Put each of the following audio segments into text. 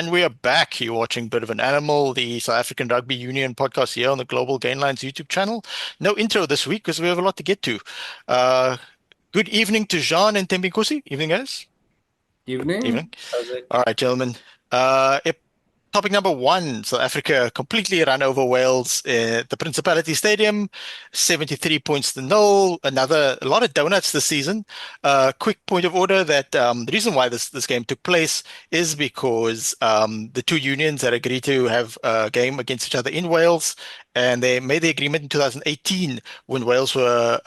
And we are back. You're watching Bit of an Animal, the South African Rugby Union podcast here on the Global Gainlines YouTube channel. No intro this week because we have a lot to get to. Uh, Good evening to Jean and Tembinkosi. Evening, guys. Evening. Evening. How's it? All right, gentlemen. Topic number one, South Africa completely ran over Wales at the Principality Stadium, 73 points to nil. A lot of donuts this season. Quick point of order that the reason why this game took place is because the two unions had agreed to have a game against each other in Wales, and they made the agreement in 2018 when Wales were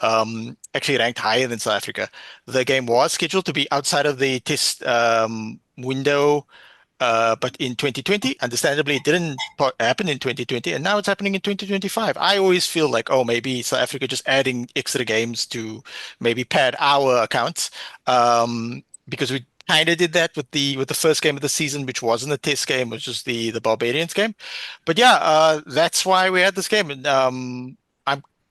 actually ranked higher than South Africa. The game was scheduled to be outside of the test window, but in 2020, understandably, it didn't happen in 2020, and now it's happening in 2025. I always feel like, oh, maybe South Africa just adding extra games to maybe pad our accounts, because we kind of did that with the first game of the season, which wasn't a test game, which was the Barbarians game. But yeah, that's why we had this game, and I'm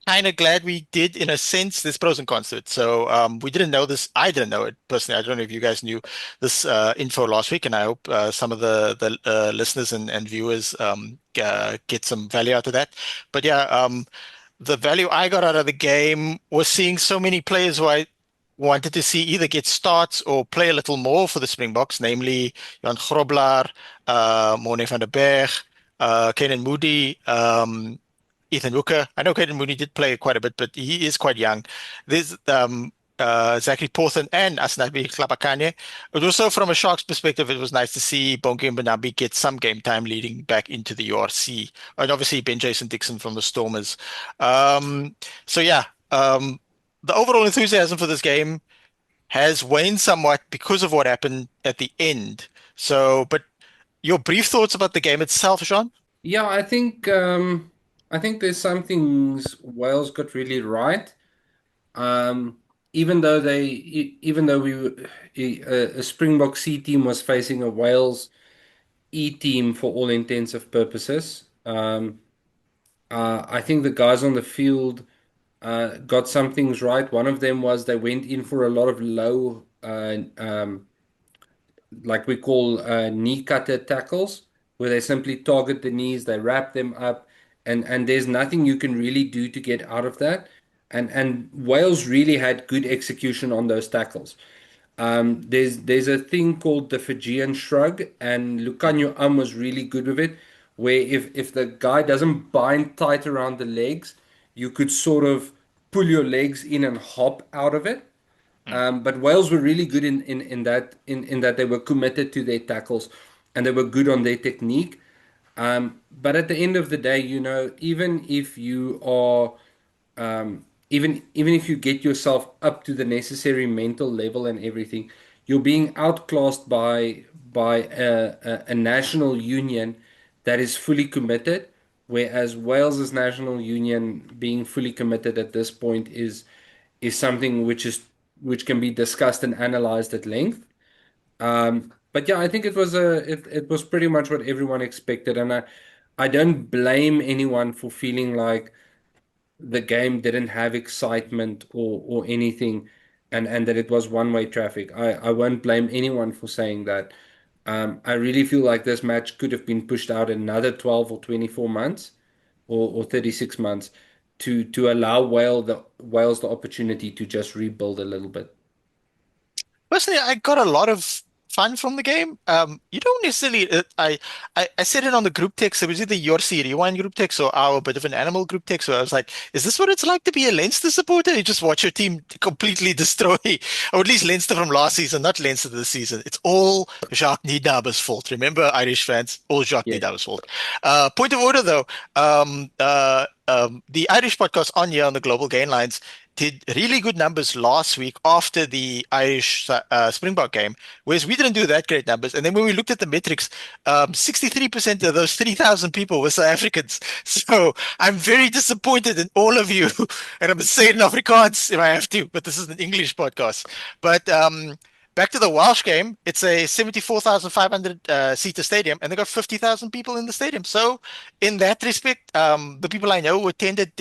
kind of glad we did in a sense. There's pros and cons to it. So we didn't know this. I didn't know it personally. I don't know if you guys knew this info last week, and I hope some of the listeners and viewers get some value out of that. But yeah, the value I got out of the game was seeing so many players who I wanted to see either get starts or play a little more for the Springboks, namely Jan Grobler, Morne van der Berg, Kenan Moody, Ethan Hooker. I know Caden Mooney did play quite a bit, but he is quite young. There's Zachary Porthen and Asnabi Klapakanye. But also from a Sharks perspective, it was nice to see Bonke and Benabi get some game time leading back into the URC. And obviously Ben Jason Dixon from the Stormers. So yeah, the overall enthusiasm for this game has waned somewhat because of what happened at the end. So, but your brief thoughts about the game itself, Sean? Yeah, I think there's some things Wales got really right. Um, even though a Springbok C team was facing a Wales E team for all intents and purposes. I think the guys on the field got some things right. One of them was they went in for a lot of low like we call knee cutter tackles, where they simply target the knees, they wrap them up, and there's nothing you can really do to get out of that. And Wales really had good execution on those tackles. There's a thing called the Fijian shrug, and Lucanio was really good with it, where if the guy doesn't bind tight around the legs, you could sort of pull your legs in and hop out of it. But Wales were really good in that they were committed to their tackles and they were good on their technique. But at the end of the day, even if you are even if you get yourself up to the necessary mental level and everything, you're being outclassed by a national union that is fully committed, whereas Wales's national union being fully committed at this point is something which can be discussed and analyzed at length. But yeah, I think it was pretty much what everyone expected, and I don't blame anyone for feeling like the game didn't have excitement or anything, and that it was one-way traffic. I won't blame anyone for saying that. I really feel like this match could have been pushed out another 12 or 24 months or 36 months to allow Wales the opportunity to just rebuild a little bit. Personally, I got a lot of fun from the game. You don't necessarily. I said it on the group text. It was either your Rewind group text or our Bit of an Animal group text. Where I was like, "Is this what it's like to be a Leinster supporter? You just watch your team completely destroy, or at least Leinster from last season, not Leinster this season. It's all Jacques Nienaber's fault. Remember, Irish fans, all Jacques Yes. Nienaber's fault. Point of order, though. The Irish podcast on here on the Global Gain Lines did really good numbers last week after the Irish Springbok game, whereas we didn't do that great numbers. And then when we looked at the metrics, 63% of those 3,000 people were South Africans. So I'm very disappointed in all of you. And I'm saying in Afrikaans if I have to, but this is an English podcast. But back to the Welsh game, it's a 74,500 seater stadium, and they got 50,000 people in the stadium. So, in that respect, the people I know who attended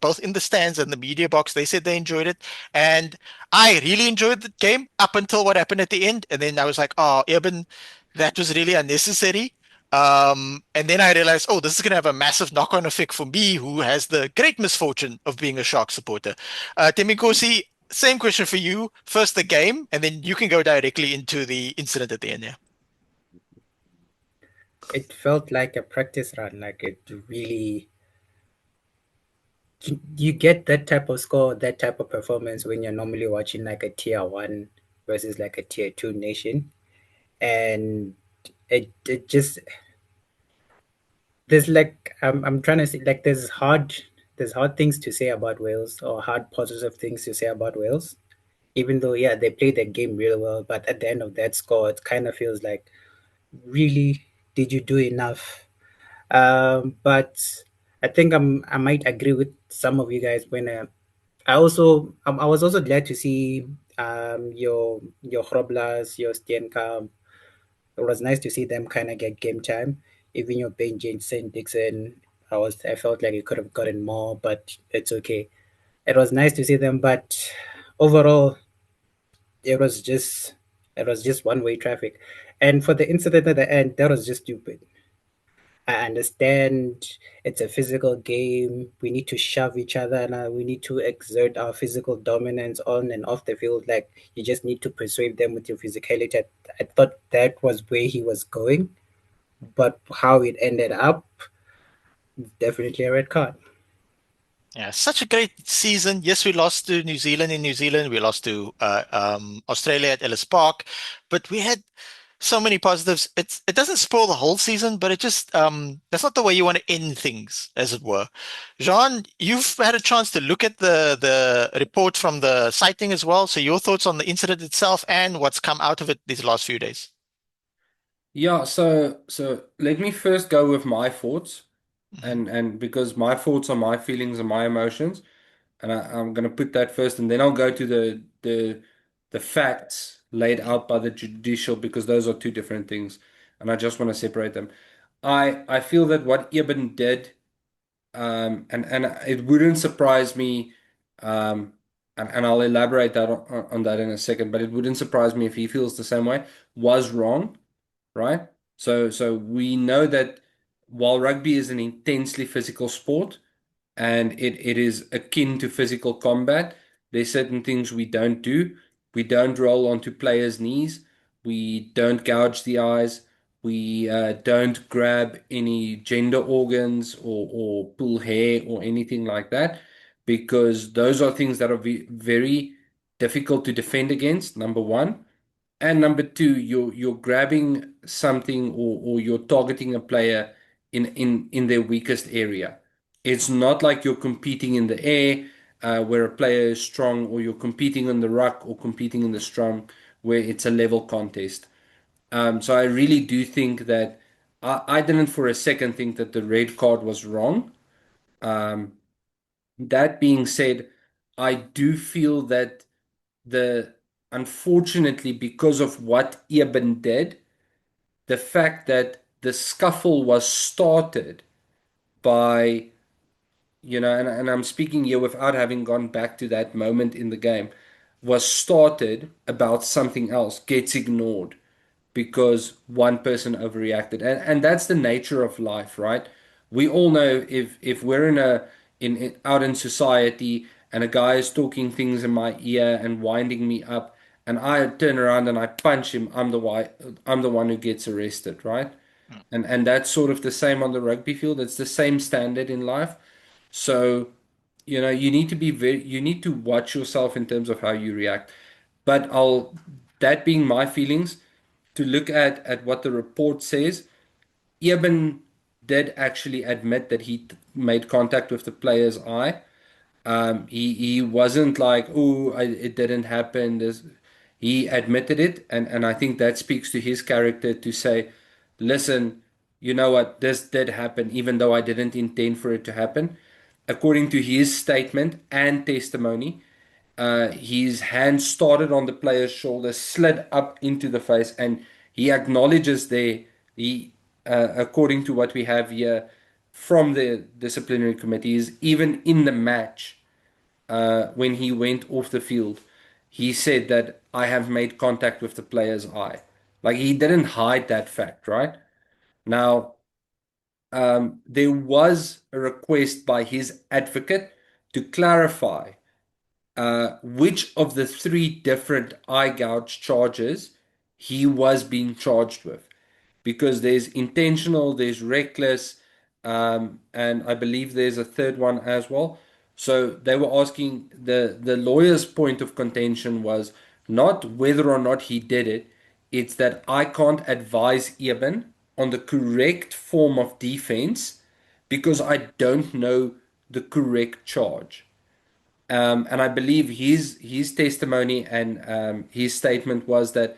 both in the stands and the media box, they said they enjoyed it. And I really enjoyed the game up until what happened at the end. And then I was like, oh, Eben, that was really unnecessary. And then I realized, oh, this is going to have a massive knock-on effect for me, who has the great misfortune of being a Shark supporter. Temikosi, same question for you. First the game, and then you can go directly into the incident at the end. Yeah. It felt like a practice run. Like it really, you get that type of score, that type of performance when you're normally watching like a tier one versus like a tier two nation, and it just there's like I'm trying to say like there's hard things to say about Wales or hard positive things to say about Wales. Even though yeah they played their game really well, but at the end of that score, it kind of feels like really did you do enough? But I think I might agree with some of you guys when I was also glad to see your Groblas, your Steenkamp. It was nice to see them kind of get game time. Even your Ben James Saint Dixon, I felt like it could have gotten more, but it's okay. It was nice to see them, but overall it was just it was just one way traffic. And for the incident at the end, that was just stupid. I understand it's a physical game. We need to shove each other now. We need to exert our physical dominance on and off the field. Like you just need to persuade them with your physicality. I thought that was where he was going, but how it ended up, definitely a red card. Yeah, such a great season. Yes, we lost to New Zealand in New Zealand. We lost to Australia at Ellis Park, but we had so many positives. It doesn't spoil the whole season, but it just that's not the way you want to end things, as it were. Jean, you've had a chance to look at the report from the sighting as well. So your thoughts on the incident itself and what's come out of it these last few days. Yeah, so let me first go with my thoughts, Hmm. and because my thoughts are my feelings and my emotions, and I'm gonna put that first, and then I'll go to the facts laid out by the judicial because those are two different things, and I just want to separate them. I feel that what Eben did, and it wouldn't surprise me, um, and I'll elaborate that on that in a second, but it wouldn't surprise me if he feels the same way, was wrong, right? So we know that while rugby is an intensely physical sport and it is akin to physical combat, there's certain things we don't do. We don't roll onto players' knees. We don't gouge the eyes. We don't grab any gender organs or pull hair or anything like that, because those are things that are very difficult to defend against, number one. And number two, you're grabbing something or you're targeting a player in their weakest area. It's not like you're competing in the air where a player is strong, or you're competing on the ruck or competing in the scrum where it's a level contest. So I really do think that I didn't for a second think that the red card was wrong. Um, that being said, I do feel that the unfortunately, because of what Eben did, the fact that the scuffle was started by, and I'm speaking here without having gone back to that moment in the game, was started about something else, gets ignored because one person overreacted. And that's the nature of life, right? We all know if we're in out in society and a guy is talking things in my ear and winding me up, and I turn around and I punch him, I'm the one who gets arrested, right? And that's sort of the same on the rugby field. It's the same standard in life. So, you need to you need to watch yourself in terms of how you react. But that being my feelings, to look at what the report says, Eben did actually admit that he made contact with the player's eye. He wasn't like, oh, it didn't happen. He admitted it, and I think that speaks to his character to say, listen, you know what, this did happen, even though I didn't intend for it to happen. According to his statement and testimony, his hand started on the player's shoulder, slid up into the face, and he acknowledges there, according to what we have here from the disciplinary committees, even in the match, when he went off the field, he said that I have made contact with the player's eye, Like he didn't hide that fact, right? Now, there was a request by his advocate to clarify which of the three different eye gouge charges he was being charged with. Because there's intentional, there's reckless, and I believe there's a third one as well. So they were asking the lawyer's point of contention was not whether or not he did it, it's that I can't advise Eben on the correct form of defense because I don't know the correct charge. And I believe his testimony and his statement was that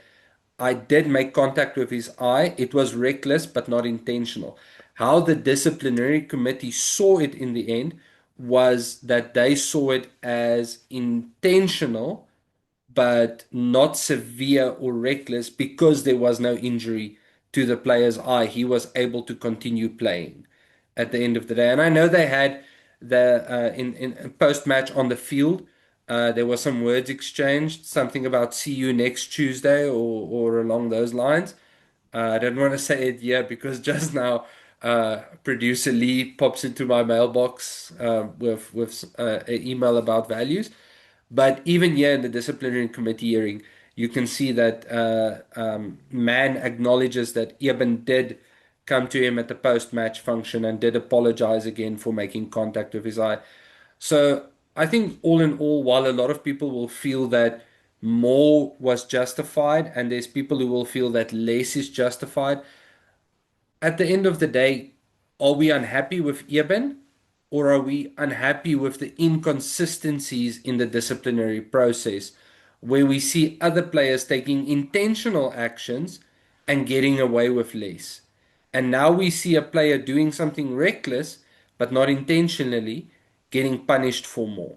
I did make contact with his eye. It was reckless but not intentional. How the disciplinary committee saw it in the end was that they saw it as intentional but not severe or reckless because there was no injury to the player's eye. He was able to continue playing at the end of the day. And I know they had the in post match on the field. There was some words exchanged, something about see you next Tuesday or along those lines. I don't want to say it yet because just now producer Lee pops into my mailbox with an email about values. But even here in the disciplinary committee hearing, you can see that Mann acknowledges that Eben did come to him at the post-match function and did apologize again for making contact with his eye. So I think all in all, while a lot of people will feel that more was justified, and there's people who will feel that less is justified, at the end of the day, are we unhappy with Eben or are we unhappy with the inconsistencies in the disciplinary process where we see other players taking intentional actions and getting away with less? And now we see a player doing something reckless but not intentionally getting punished for more.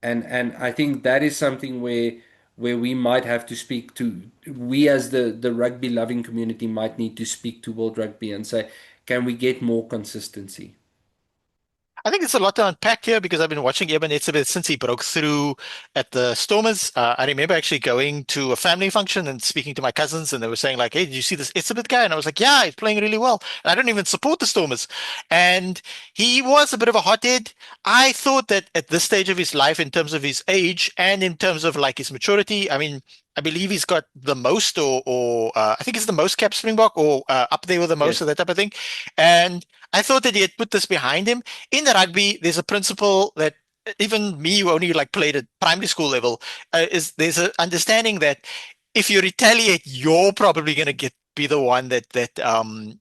And I think that is something where we might have to speak to, we as the rugby loving community might need to speak to World Rugby and say, can we get more consistency? I think it's a lot to unpack here because I've been watching Eben Etzebeth since he broke through at the Stormers. I remember actually going to a family function and speaking to my cousins, and they were saying like, "Hey, did you see this Etzebeth guy?" And I was like, "Yeah, he's playing really well." And I don't even support the Stormers, and he was a bit of a hothead. I thought that at this stage of his life, in terms of his age and in terms of like his maturity, I mean, I believe he's got the most, or I think it's the most cap Springbok, or up there with the most Yes. of that type of thing, and I thought that he had put this behind him. In the rugby, there's a principle that even me, who only like played at primary school level, is there's an understanding that if you retaliate, you're probably going to get be the one that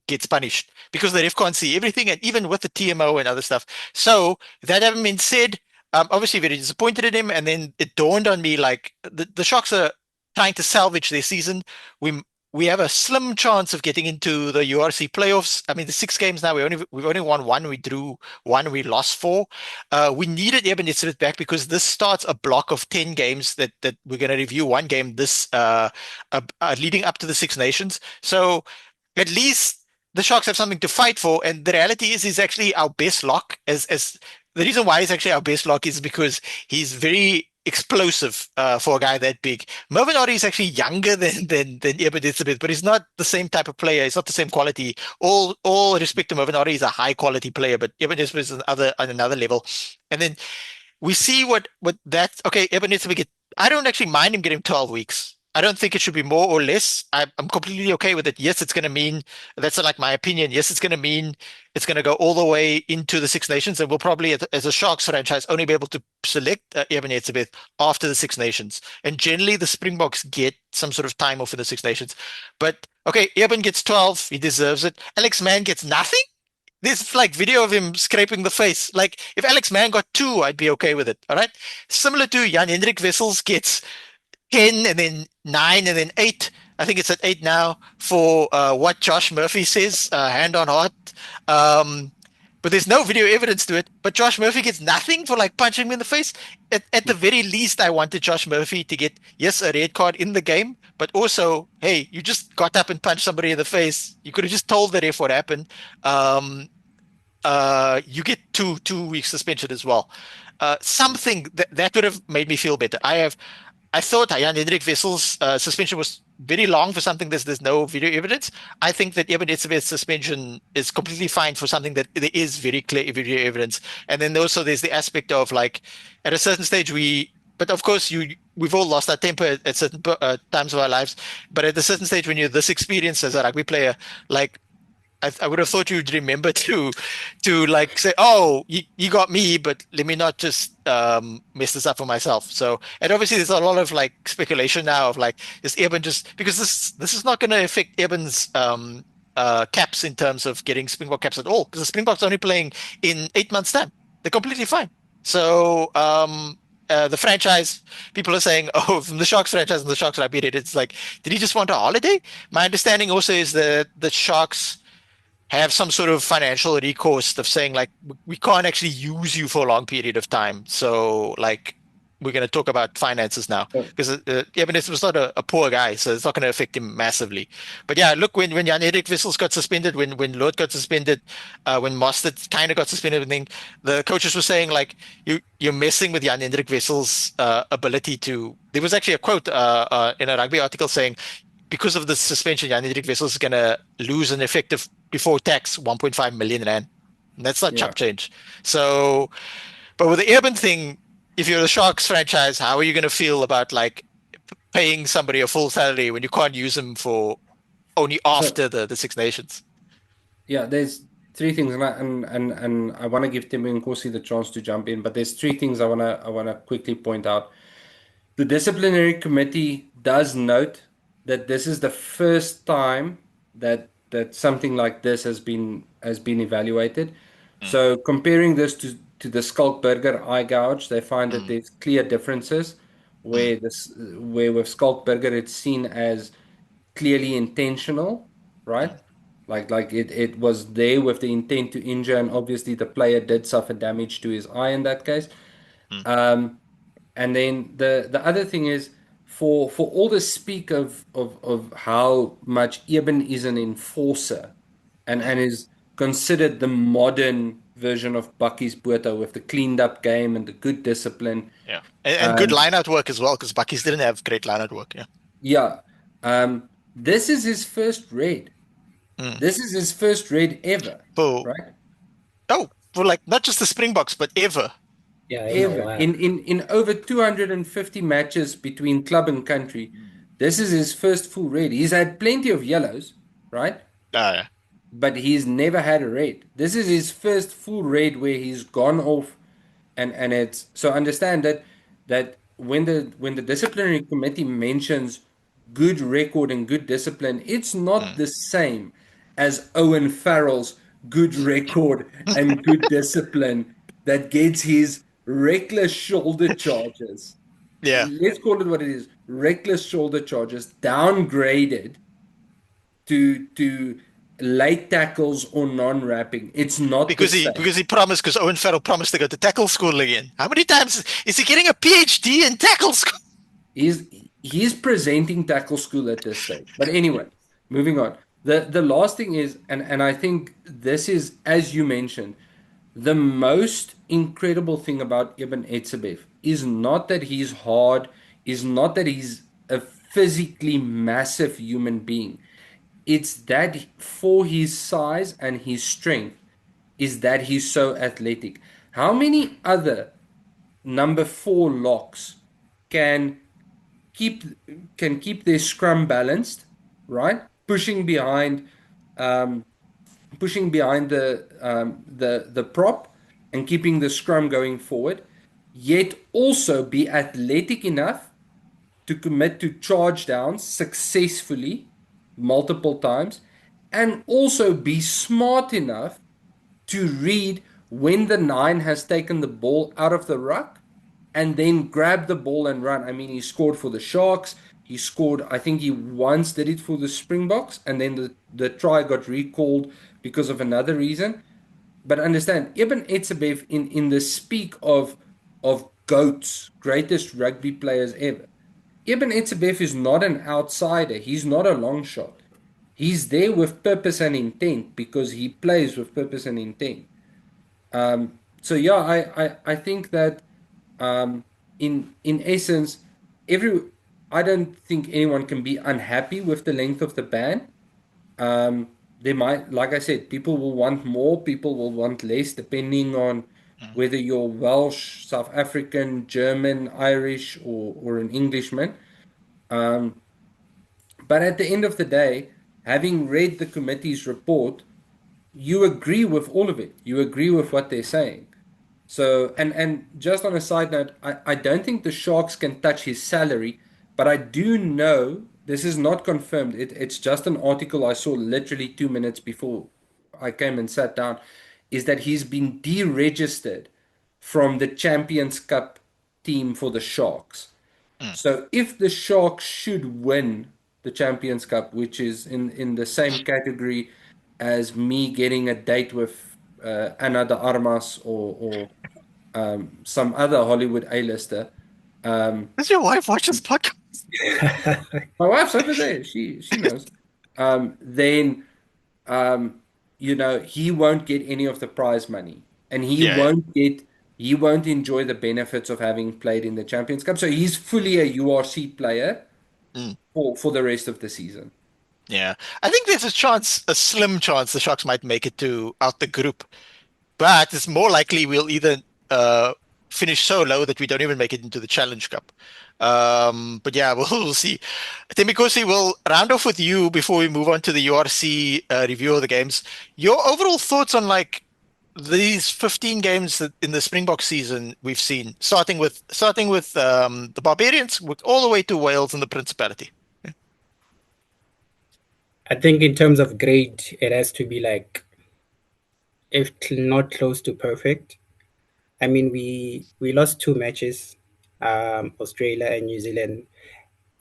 gets punished because the ref can't see everything, and even with the TMO and other stuff. So that having been said, obviously very disappointed in him, and then it dawned on me like the Sharks are trying to salvage their season. We have a slim chance of getting into the URC playoffs. I mean, the 6 games now, we've only won one, we drew one, we lost four. We needed Eben Etzebeth back because this starts a block of 10 games that we're going to review one game this leading up to the Six Nations. So at least the Sharks have something to fight for. And the reality is he's actually our best lock. As the reason why he's actually our best lock is because he's very explosive for a guy that big. Mervyn Orie is actually younger than Eben Etzebeth, but he's not the same type of player. He's not the same quality. All respect to Mervyn Orie, is a high quality player, but Eben Etzebeth is on another level. And then we see what that's okay. Eben Etzebeth I don't actually mind him getting 12 weeks. I don't think it should be more or less. I'm completely okay with it. Yes, it's going to mean that's like my opinion. Yes, it's going to mean it's going to go all the way into the Six Nations, and we'll probably, as a Sharks franchise, only be able to select Eben Etzebeth after the Six Nations. And generally, the Springboks get some sort of time off in the Six Nations. But okay, Eben gets 12. He deserves it. Alex Mann gets nothing. There's like video of him scraping the face. Like if Alex Mann got two, I'd be okay with it. All right. Similar to Jan Hendrik Wessels gets 10 and then 9 and then 8. I think it's at 8 now for what Josh Murphy says, hand on heart. But there's no video evidence to it. But Josh Murphy gets nothing for like punching me in the face. At the very least, I wanted Josh Murphy to get, yes, a red card in the game, but also, hey, you just got up and punched somebody in the face. You could have just told the ref what happened. Um, you get two weeks suspension as well. Something that would have made me feel better. I thought Jan Hendrik Wessel's suspension was very long for something there's no video evidence. I think that Eben Etzebeth's suspension is completely fine for something that there is very clear video evidence. And then also there's the aspect of like at a certain stage but of course we've all lost our temper at certain times of our lives. But at a certain stage when you're this experienced as a rugby player, like I would have thought you'd remember to like say, oh, you got me, but let me not just mess this up for myself. So, and obviously there's a lot of like speculation now of like, is Eben just because this is not going to affect Eben's caps in terms of getting Springbok caps at all, because the Springboks are only playing in 8 months' time. They're completely fine. So the franchise people are saying, oh, from the Sharks franchise and the Sharks rugby, it's like, did he just want a holiday? My understanding also is that the Sharks have some sort of financial recourse of saying like we can't actually use you for a long period of time. So like we're going to talk about finances now because Ebens was not a poor guy, so it's not going to affect him massively. But yeah, look when Jan-Erik Wissels got suspended, when Lord got suspended, when Mostert kind of got suspended, I think the coaches were saying like you're messing with Jan-Erik Wissels' ability to. There was actually a quote in a rugby article saying because of the suspension, Jan-Erik Wissels is going to lose an effective before tax 1.5 million rand. And that's not Yeah. chump change. So, but with the Eben thing, if you're the Sharks franchise, how are you going to feel about like paying somebody a full salary when you can't use them for only So after the Six Nations? yeah, there's three things, and I want to give Tim and Kosi the chance to jump in, but there's three things I wanna quickly point out. The disciplinary committee does note that this is the first time that something like this has been evaluated. Mm, So comparing this to the Skalkberger eye gouge, they find that mm, there's clear differences mm, where with Skalkberger it's seen as clearly intentional, right? mm, Like it was there with the intent to injure, and obviously the player did suffer damage to his eye in that case. mm, Um, and then the other thing is for all the speak of how much Eben is an enforcer and mm. is considered the modern version of Bucky's Botha with the cleaned up game and the good discipline. Yeah, and good Um, line out work as well because Bucky's didn't have great line out work. Yeah. yeah. This is his first red. Mm. This is his first red ever, For right? for like not just the Springboks but ever. Yeah, in a Ever. while. In over 250 matches between club and country, this is his first full red. He's had plenty of yellows, right? Yeah. But he's never had a red. This is his first full red where he's gone off and it's so understand that when the disciplinary committee mentions good record and good discipline, it's not Mm. the same as Owen Farrell's good record and good discipline that gets his reckless shoulder charges. Yeah. Let's call it what it is. Reckless shoulder charges downgraded to late tackles or non-wrapping. It's not the same. Because he promised because Owen Farrell promised to go to tackle school again. How many times is he getting a PhD in tackle school? He's he's presenting tackle school at this stage. But anyway, moving on. The last thing is, and I think this is, as you mentioned, the most incredible thing about Ibn Etzebeth is not that he's hard, is not that he's a physically massive human being. It's that for his size and his strength, is that he's so athletic. How many other number four locks can keep keep their scrum balanced, right? Um, pushing behind the prop and keeping the scrum going forward, yet also be athletic enough to commit to charge downs successfully multiple times, and also be smart enough to read when the nine has taken the ball out of the ruck and then grab the ball and run. I mean, he scored for the Sharks. He scored, I think he once did it for the Springboks, and then the try got recalled because of another reason. But understand, Eben Etzebeth in the speak of GOATs, greatest rugby players ever. Eben Etzebeth is not an outsider. He's not a long shot. He's there with purpose and intent because he plays with purpose and intent. So yeah, I think that in essence, every I don't think anyone can be unhappy with the length of the ban. There might, like I said, people will want more, people will want less, depending on Mm. whether you're Welsh, South African, German, Irish, or an Englishman. Um, but at the end of the day, having read the committee's report, you agree with all of it. You agree with what they're saying. So, and just on a side note, I don't think the Sharks can touch his salary, but I do know this is not confirmed. It's just an article I saw literally 2 minutes before I came and sat down, is that he's been deregistered from the Champions Cup team for the Sharks. Mm. So if the Sharks should win the Champions Cup, which is in the same category as me getting a date with Ana de Armas or some other Hollywood A-lister. Does your wife watch this podcast? My wife's over there. She knows. Then um, he won't get any of the prize money, and Yeah. he won't enjoy the benefits of having played in the Champions Cup. So he's fully a URC player Mm. for the rest of the season. Yeah. I think there's a chance, a slim chance the Sharks might make it to out the group. But it's more likely we'll either uh, finish so low that we don't even make it into the Challenge Cup. But yeah, we'll see. Temikosi, we'll round off with you before we move on to the URC review of the games. Your overall thoughts on like these 15 games that in the Springbok season we've seen, starting with the Barbarians, all the way to Wales and the Principality. I think in terms of grade, it has to be like, if not close to perfect. I mean, we lost two matches, Australia and New Zealand.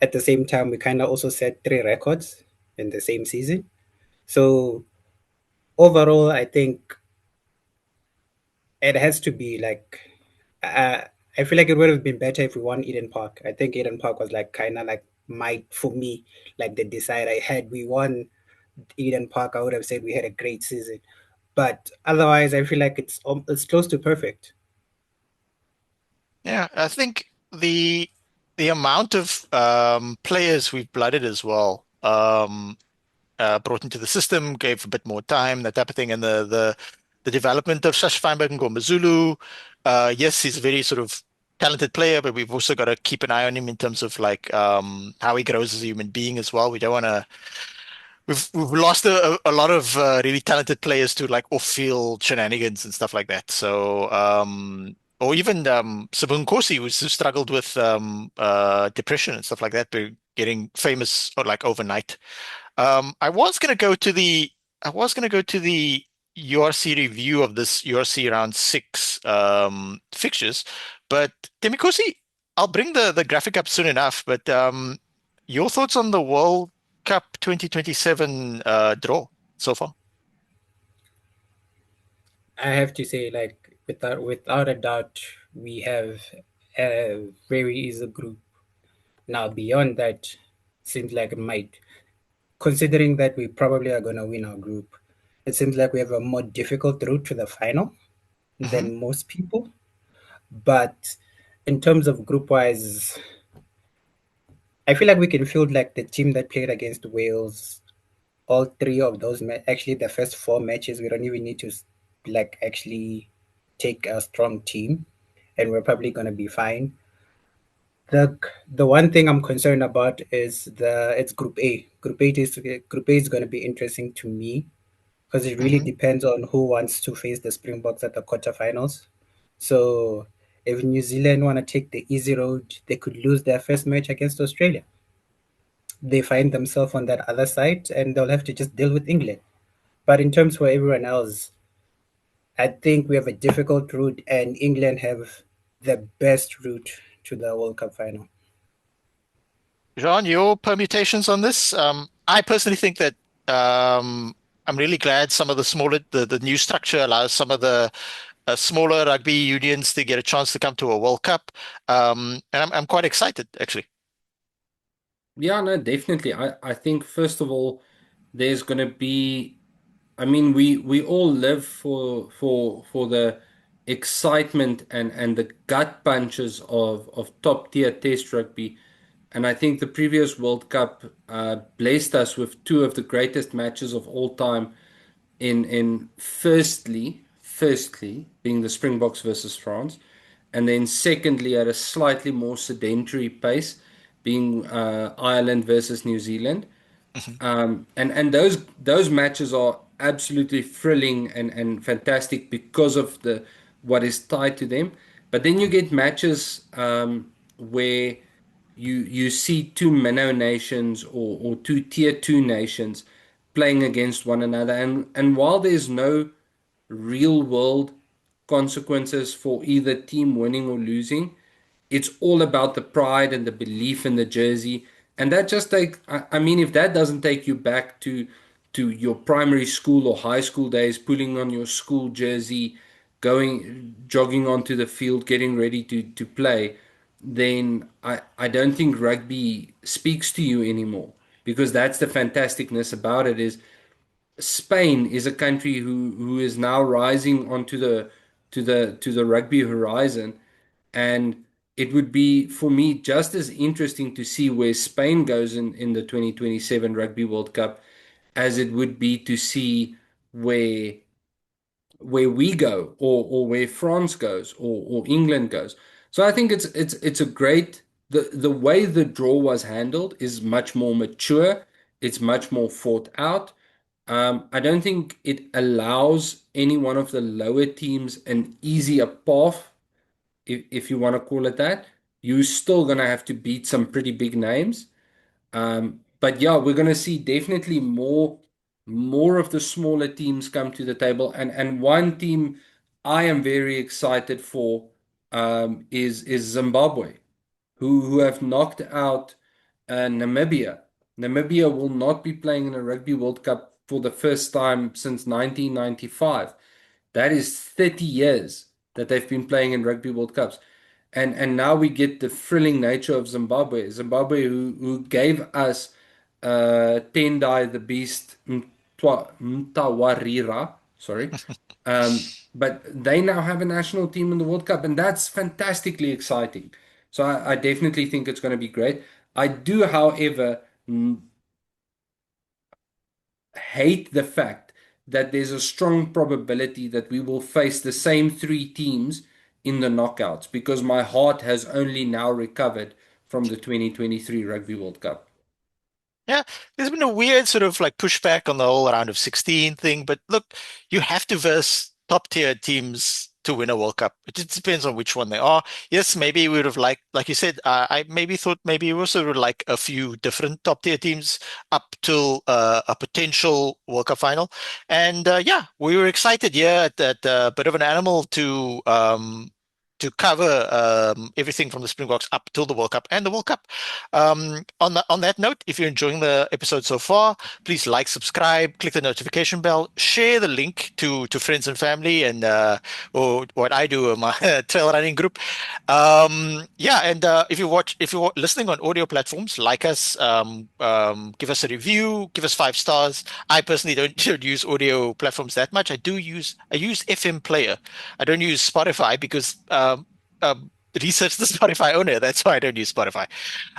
At the same time, we kind of also set three records in the same season. So overall, I think it has to be like, uh, I feel like it would have been better if we won Eden Park. I think Eden Park was like kind of like for me, like the decide I had. We won Eden Park, I would have said we had a great season. But otherwise, I feel like it's close to perfect. Yeah, I think the amount of players we've blooded as well. Brought into the system, gave a bit more time, that type of thing, and the development of Sash Feinberg and Ngomazulu. Yes, he's a very sort of talented player, but we've also got to keep an eye on him in terms of like how he grows as a human being as well. We don't want to. We've lost a lot of really talented players to like off-field shenanigans and stuff like that. So or even Sabun Kosi, who struggled with depression and stuff like that, but getting famous like overnight. I was gonna go to the URC review of this URC round six fixtures, but Demikosi, I'll bring the graphic up soon enough. But your thoughts on the World Cup 2027 draw so far? I have to say, like without a doubt, we have a very easy group. Now beyond that, seems like it might, considering that we probably are gonna win our group, it seems like we have a more difficult route to the final Hmm. than most people. But in terms of group wise, I feel like we can field like the team that played against Wales. All three of those, actually, the first four matches, we don't even need to like actually take a strong team, and we're probably gonna be fine. The one thing I'm concerned about is it's Group A. Group A is gonna be interesting to me because it really Hmm. depends on who wants to face the Springboks at the quarterfinals. So if New Zealand want to take the easy road, they could lose their first match against Australia. They find themselves on that other side and they'll have to just deal with England. But in terms for everyone else, I think we have a difficult route and England have the best route to the World Cup final. Jean, your permutations on this? I personally think that I'm really glad some of the new structure allows some of the smaller rugby unions to get a chance to come to a World Cup. And I'm quite excited, actually. Yeah, no, definitely. I think first of all, there's gonna be I mean, we all live for the excitement and the gut punches of top tier test rugby. And I think the previous World Cup blessed us with two of the greatest matches of all time in firstly being the Springboks versus France, and then secondly at a slightly more sedentary pace being Ireland versus New Zealand. Mhm. And those matches are absolutely thrilling and fantastic because of the what is tied to them. But then you get matches where you see two minnow nations or two tier two nations playing against one another. And while there's no real world consequences for either team winning or losing, it's all about the pride and the belief in the jersey. And that just I mean, if that doesn't take you back to your primary school or high school days, putting on your school jersey, going jogging onto the field, getting ready to play, then I don't think rugby speaks to you anymore. Because that's the fantasticness about it is Spain is a country who is now rising onto the rugby horizon, and it would be for me just as interesting to see where Spain goes in the 2027 Rugby World Cup as it would be to see where where we go or where France goes or England goes. So I think it's a great the way the draw was handled is much more mature. It's much more thought out. I don't think it allows any one of the lower teams an easier path, if you want to call it that. You're still gonna have to beat some pretty big names. But yeah, we're going to see definitely more of the smaller teams come to the table, and one team I am very excited for is Zimbabwe, who have knocked out Namibia. Namibia will not be playing in a Rugby World Cup for the first time since 1995. That is 30 years that they've been playing in Rugby World Cups. And now we get the thrilling nature of Zimbabwe. Zimbabwe who gave us Tendai the Beast Mtawarira, sorry. But they now have a national team in the World Cup, and that's fantastically exciting. So I definitely think it's going to be great. I do, however, hate the fact that there's a strong probability that we will face the same three teams in the knockouts because my heart has only now recovered from the 2023 Rugby World Cup. Yeah, there's been a weird sort of like pushback on the whole round of 16 thing, but look, you have to verse top tier teams to win a World Cup. It just depends on which one they are. Yes, maybe we would have liked, like you said, I maybe thought maybe we also would like a few different top tier teams up till a potential World Cup final. And yeah, we were excited, yeah, at that bit of an animal to cover everything from the Springboks up till the World Cup and the World Cup. On that note, if you're enjoying the episode so far, please like, subscribe, click the notification bell, share the link to friends and family, and or what I do in my trail running group. Yeah, and if you're listening on audio platforms, like us, give us a review, give us 5 stars. I personally don't use audio platforms that much. I use FM Player. I don't use Spotify because research the Spotify owner. That's why I don't use Spotify.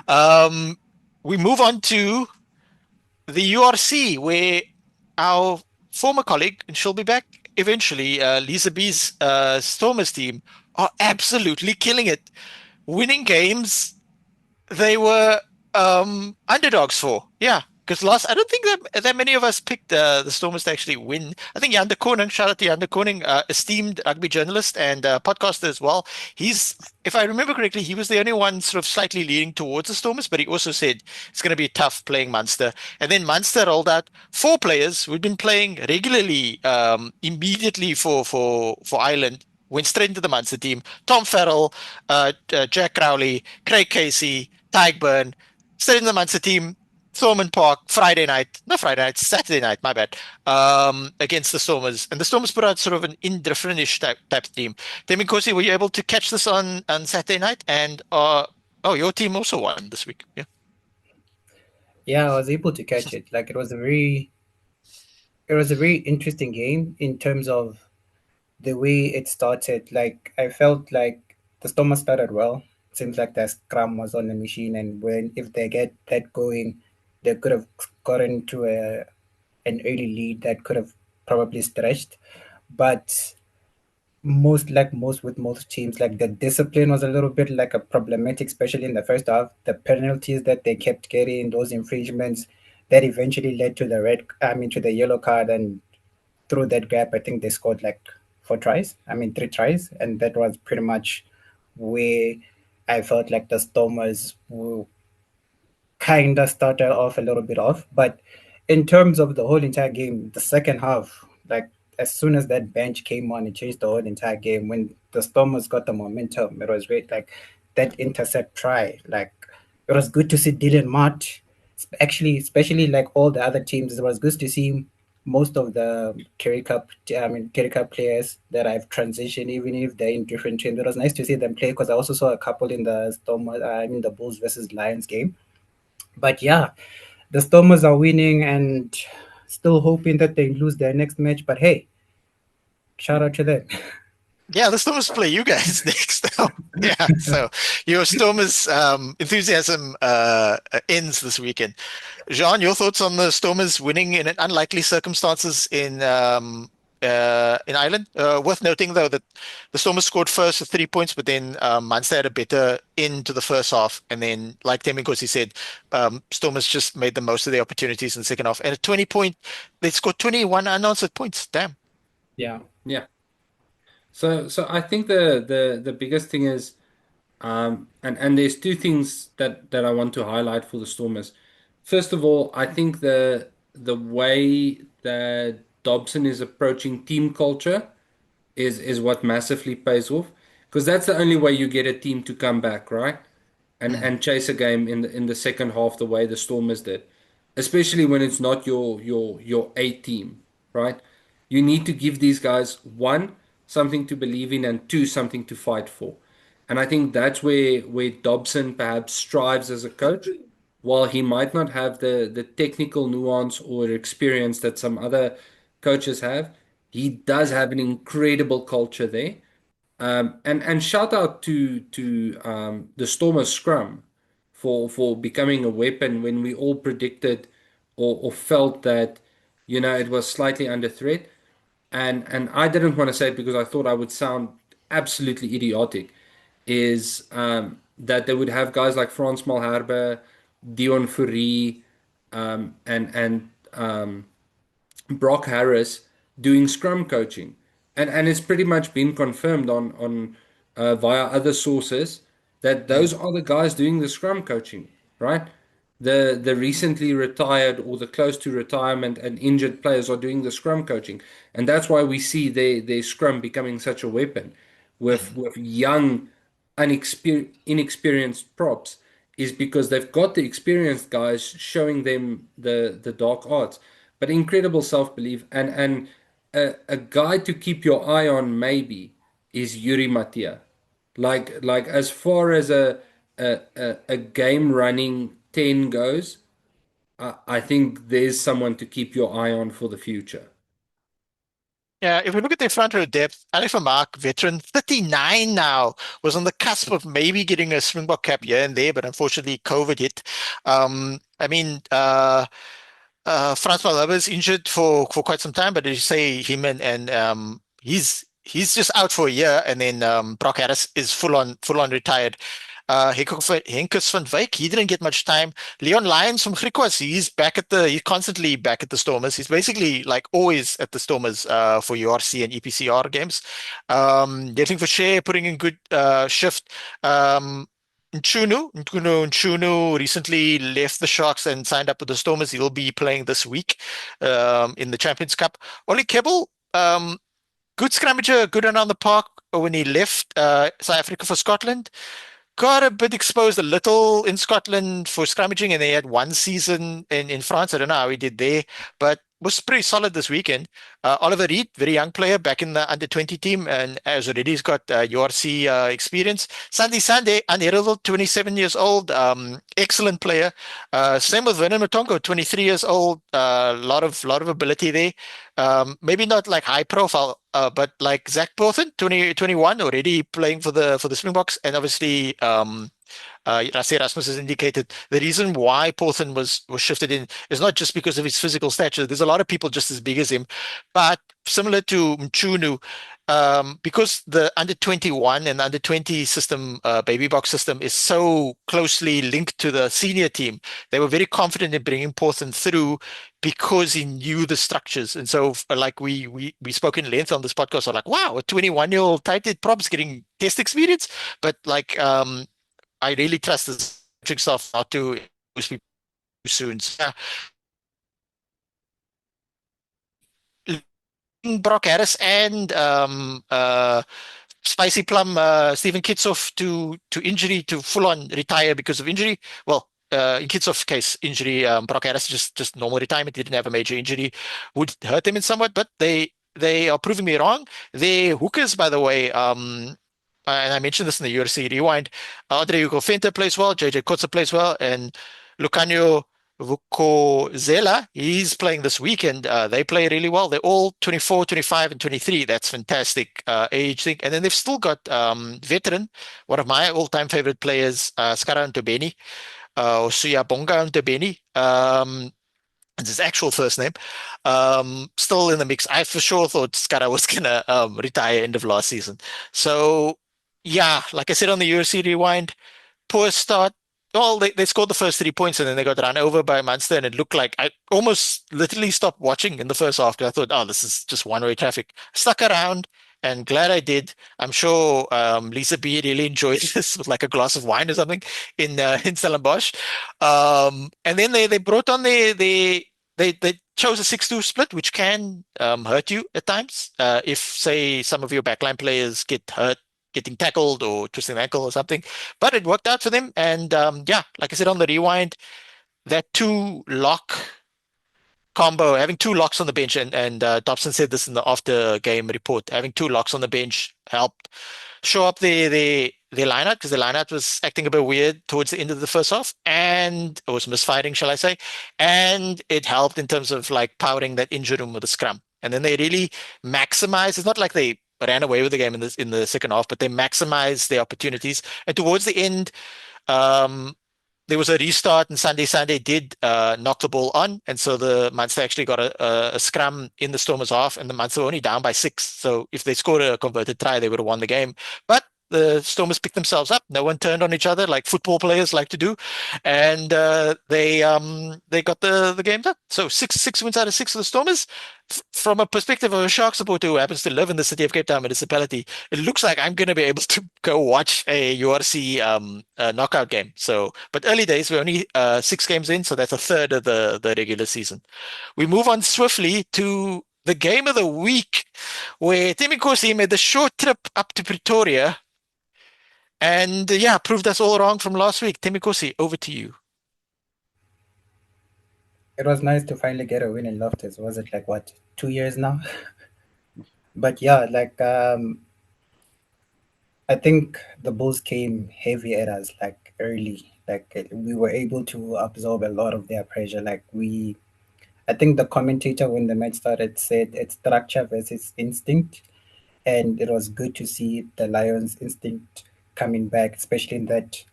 Um, we move on to the URC, where our former colleague, and she'll be back eventually, Lisa B's Stormers team, are absolutely killing it, winning games they were underdogs for. Yeah. Because last, I don't think that many of us picked the Stormers to actually win. I think Jan de Koning, shout out to Jan de Koning, esteemed rugby journalist and podcaster as well. He's, if I remember correctly, he was the only one sort of slightly leaning towards the Stormers, but he also said it's going to be tough playing Munster. And then Munster rolled out 4 players who'd been playing regularly immediately for Ireland, went straight into the Munster team. Tom Farrell, Jack Crowley, Craig Casey, Tygburn, straight in the Munster team, Thormond Park, Saturday night, my bad, against the Stormers. And the Stormers put out sort of an indifferent-ish type team. Demi Kosi, were you able to catch this on Saturday night? And oh, your team also won this week. Yeah. Yeah, I was able to catch it. Like it was a very interesting game in terms of the way it started. Like I felt like the Stormers started well. seems like the scrum was on the machine, and when if they get that going, they could have gotten to an early lead that could have probably stretched. But most with most teams, like the discipline was a little bit like a problematic, especially in the first half. The penalties that they kept getting, those infringements, that eventually led to the to the yellow card, and through that gap, I think they scored like 4 tries. I mean, 3 tries, and that was pretty much where I felt like the Stormers kind of started off a little bit off. But in terms of the whole entire game, the second half, like as soon as that bench came on, it changed the whole entire game. When the Stormers got the momentum, it was great. Like that intercept try, like it was good to see Dylan Mott. Actually, especially like all the other teams, it was good to see most of the Kerry Cup players that I've transitioned, even if they're in different teams. It was nice to see them play because I also saw a couple in the the Bulls versus Lions game. But yeah, the Stormers are winning and still hoping that they lose their next match. But hey, shout out to them. Yeah, the Stormers play you guys next. Yeah, so your Stormers enthusiasm ends this weekend. Jean, your thoughts on the Stormers winning in unlikely circumstances in Ireland? Worth noting though that the Stormers scored first with 3 points, but then Munster had a better end to the first half, and then like Temikosi said, Stormers just made the most of the opportunities in the second half. And at 20 point, they scored 21 unanswered points. Damn. Yeah. Yeah. So I think the biggest thing is and there's two things that I want to highlight for the Stormers. First of all, I think the way that Dobson is approaching team culture is what massively pays off because that's the only way you get a team to come back, right? And chase a game in the second half the way the Stormers did, especially when it's not your A team, right? You need to give these guys one something to believe in and two something to fight for. And I think that's where Dobson perhaps strives as a coach. While he might not have the technical nuance or experience that some other coaches have, he does have an incredible culture there. And shout out to the Stormer Scrum for becoming a weapon when we all predicted or felt that it was slightly under threat. And I didn't want to say it because I thought I would sound absolutely idiotic. Is that they would have guys like Frans Malherbe, Dion Fourie, and Brock Harris doing scrum coaching, and it's pretty much been confirmed on via other sources that those are the guys doing the scrum coaching, right? The recently retired or the close to retirement and injured players are doing the scrum coaching, and that's why we see their scrum becoming such a weapon with young, inexperienced props is because they've got the experienced guys showing them the dark arts, but incredible self-belief and a guy to keep your eye on maybe is Yuri Matia. Like as far as a game running 10 goes, I think there's someone to keep your eye on for the future. Yeah, if we look at their front row depth, Alex Vermaak, veteran, 39 now, was on the cusp of maybe getting a Springbok cap here and there, but unfortunately COVID hit. I mean, Frans Malherbe is injured for quite some time, but as you say, him and he's just out for a year, and then Brock Harris is full on retired. Henkus van Wyk, he didn't get much time. Leon Lyons from Griquas, he's constantly back at the Stormers. He's basically like always at the Stormers for URC and EPCR games. Getting for share, putting in good shift. Nchunu recently left the Sharks and signed up with the Stormers. He'll be playing this week in the Champions Cup. Oli Kebble, good scrummager, good around the park when he left South Africa for Scotland. Got a bit exposed a little in Scotland for scrummaging, and they had one season in France. I don't know how he did there, but was pretty solid this weekend. Oliver Reed, very young player, back in the under 20 team, and as already he's got URC experience. Sandy Sande, unheralded, 27 years old, excellent player. Same with Vernon Matongo, 23 years old, lot of ability there. maybe not like high profile, but like Zach Bothan, 2021, already playing for the Springboks, and obviously Rassie Erasmus has indicated the reason why Porthen was shifted in is not just because of his physical stature. There's a lot of people just as big as him, but similar to Mchunu, because the under 21 and under 20 system, baby box system, is so closely linked to the senior team, they were very confident in bringing Porthen through because he knew the structures. And so, like we spoke in length on this podcast, are like, wow, a 21-year-old tight end prop's getting test experience, but like I really trust this trick stuff not to lose people too soon. So, Brock Harris and Spicy Plum, Stephen Kitsoff to injury, to full on retire because of injury. Well, in Kitsoff's case, injury. Brock Harris just normal retirement. He didn't have a major injury, would hurt him in somewhat, but they are proving me wrong. Their hookers, by the way, and I mentioned this in the URC Rewind. Andre Hugo Fenter plays well, JJ Kotze plays well, and Lucanio Vukozela, he's playing this weekend. They play really well. They're all 24, 25, and 23. That's fantastic age thing. And then they've still got veteran, one of my all-time favorite players, Skara Ntobeni, or Suyabonga Ntobeni. It's his actual first name. Still in the mix. I for sure thought Skara was gonna retire end of last season. So yeah, like I said on the URC Rewind, poor start. Well, they scored the first 3 points and then they got run over by Munster, and it looked like I almost literally stopped watching in the first half because I thought, oh, this is just one-way traffic. Stuck around and glad I did. I'm sure Lisa B really enjoyed this with like a glass of wine or something in Stellenbosch. And then they brought on they chose a 6-2 split, which can hurt you at times. If, say, some of your backline players get hurt getting tackled or twisting an ankle or something. But it worked out for them. And yeah, like I said on the rewind, that two lock combo, having two locks on the bench, and Dobson said this in the after game report, having two locks on the bench helped show up the lineout, because the lineout was acting a bit weird towards the end of the first half, and it was misfiring, shall I say, and it helped in terms of like powering that injury room with the scrum. And then they really maximized. It's not like they ran away with the game in the second half, but they maximized their opportunities. And towards the end, um, there was a restart, and Sunday did knock the ball on, and so the Munster actually got a scrum in the Stormers half, and the Munster were only down by 6. So if they scored a converted try, they would have won the game. But the Stormers picked themselves up. No one turned on each other like football players like to do, and they got the game done. So six wins out of 6 for the Stormers. From a perspective of a Shark supporter who happens to live in the city of Cape Town municipality, it looks like I'm going to be able to go watch a URC knockout game. So, but early days, we're only 6 games in, so that's a third of the regular season. We move on swiftly to the game of the week, where Timmy Kosi made the short trip up to Pretoria and yeah, proved us all wrong from last week. Timmy Kosi, over to you. It was nice to finally get a win in Loftus. Was it like what, 2 years now? But yeah, like I think the Bulls came heavy at us like early. Like we were able to absorb a lot of their pressure. I think the commentator when the match started said it's structure versus instinct, and it was good to see the Lions' instinct coming back, especially in that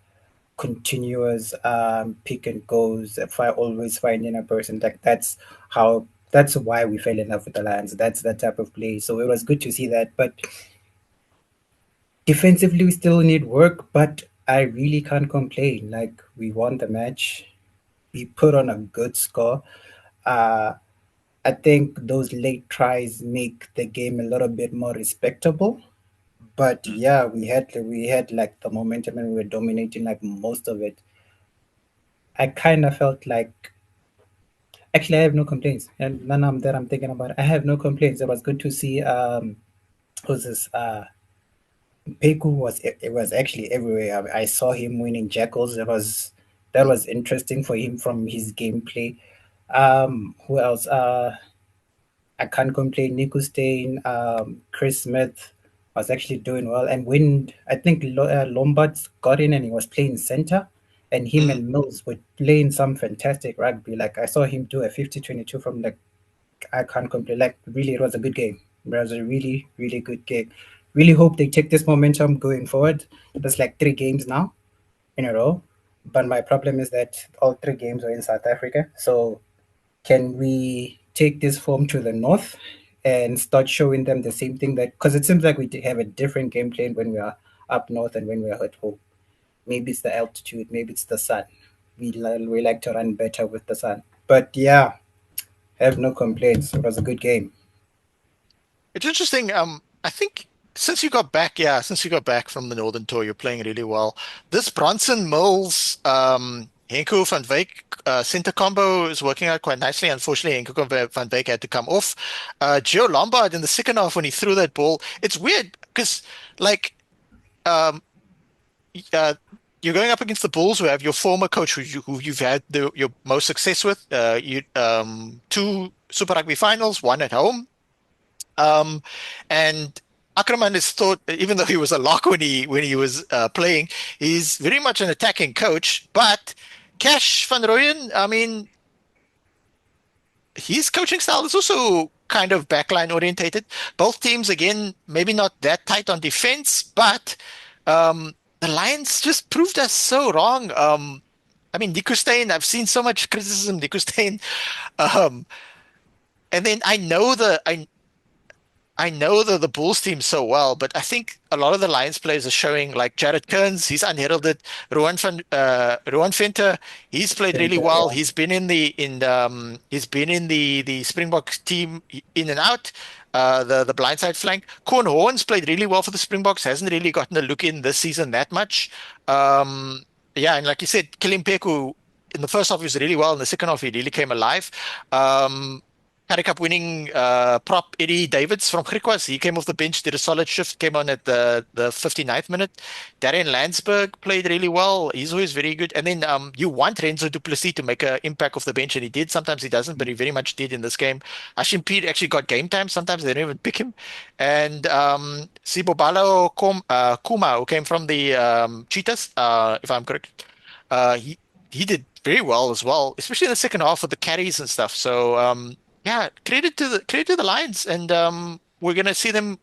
continuous pick and goes. If I always finding a person, like that's why we fell in love with the Lions. That's that type of play. So it was good to see that. But defensively, we still need work. But I really can't complain. Like we won the match, we put on a good score. Uh, I think those late tries make the game a little bit more respectable. But yeah, we had like the momentum and we were dominating like most of it. I kind of felt like actually I have no complaints, and none of that I'm thinking about. I have no complaints. It was good to see who's this Peku was actually everywhere. I saw him winning jackals. That was interesting for him from his gameplay. Who else? I can't complain. Nico Stain, Chris Smith was actually doing well. And when I think Lombard got in and he was playing center, and him Mm, and Mills were playing some fantastic rugby. Like I saw him do a 50-22 from the I can't complain. Like really, it was a good game. It was a really, really good game. Really hope they take this momentum going forward. There's like 3 games now in a row. But my problem is that all 3 games were in South Africa. So can we take this form to the north and start showing them the same thing that because it seems like we have a different game plan when we are up north and when we are at home. Maybe it's the altitude, maybe it's the sun. We like to run better with the sun. But yeah, have no complaints. It was a good game. It's interesting. I think since you got back from the Northern Tour, you're playing really well. This Bronson Mills, Henko van Wyk center combo is working out quite nicely. Unfortunately, Henko van Wyk had to come off. Gio Lombard in the second half when he threw that ball, it's weird because like um, uh, you're going up against the Bulls, who have your former coach, who you've had your most success with. You 2 Super Rugby finals, one at home. Um, and Ackerman is thought, even though he was a lock when he was playing, he's very much an attacking coach. But Cash van Rooyen, I mean, his coaching style is also kind of backline orientated. Both teams, again, maybe not that tight on defense, but the Lions just proved us so wrong. I mean, Nico Steyn, I've seen so much criticism, Nico Steyn. Um, and then I know the Bulls team so well, but I think a lot of the Lions players are showing like Jared Kearns, he's unheralded. Rowan Venter, he's played And really well. yeah, He's been in the Springboks team in and out. The blindside flank. Corn Horns played really well for the Springboks. Hasn't really gotten a look in this season that much. Um, yeah, and like you said, Kilimpeku in the first half he was really well. In the second half he really came alive. Um, Currie Cup winning prop Eddie Davids from Griquas. He came off the bench, did a solid shift, came on at the 59th minute. Darren Landsberg played really well. He's always very good. And then you want Renzo du Plessis to make an impact off the bench, and he did. Sometimes he doesn't, but he very much did in this game. Ashim Peet actually got game time. Sometimes they don't even pick him. And Sibobalo Kuma, who came from the Cheetahs, if I'm correct, he did very well as well, especially in the second half with the carries and stuff. So yeah, credit to the Lions, and we're gonna see them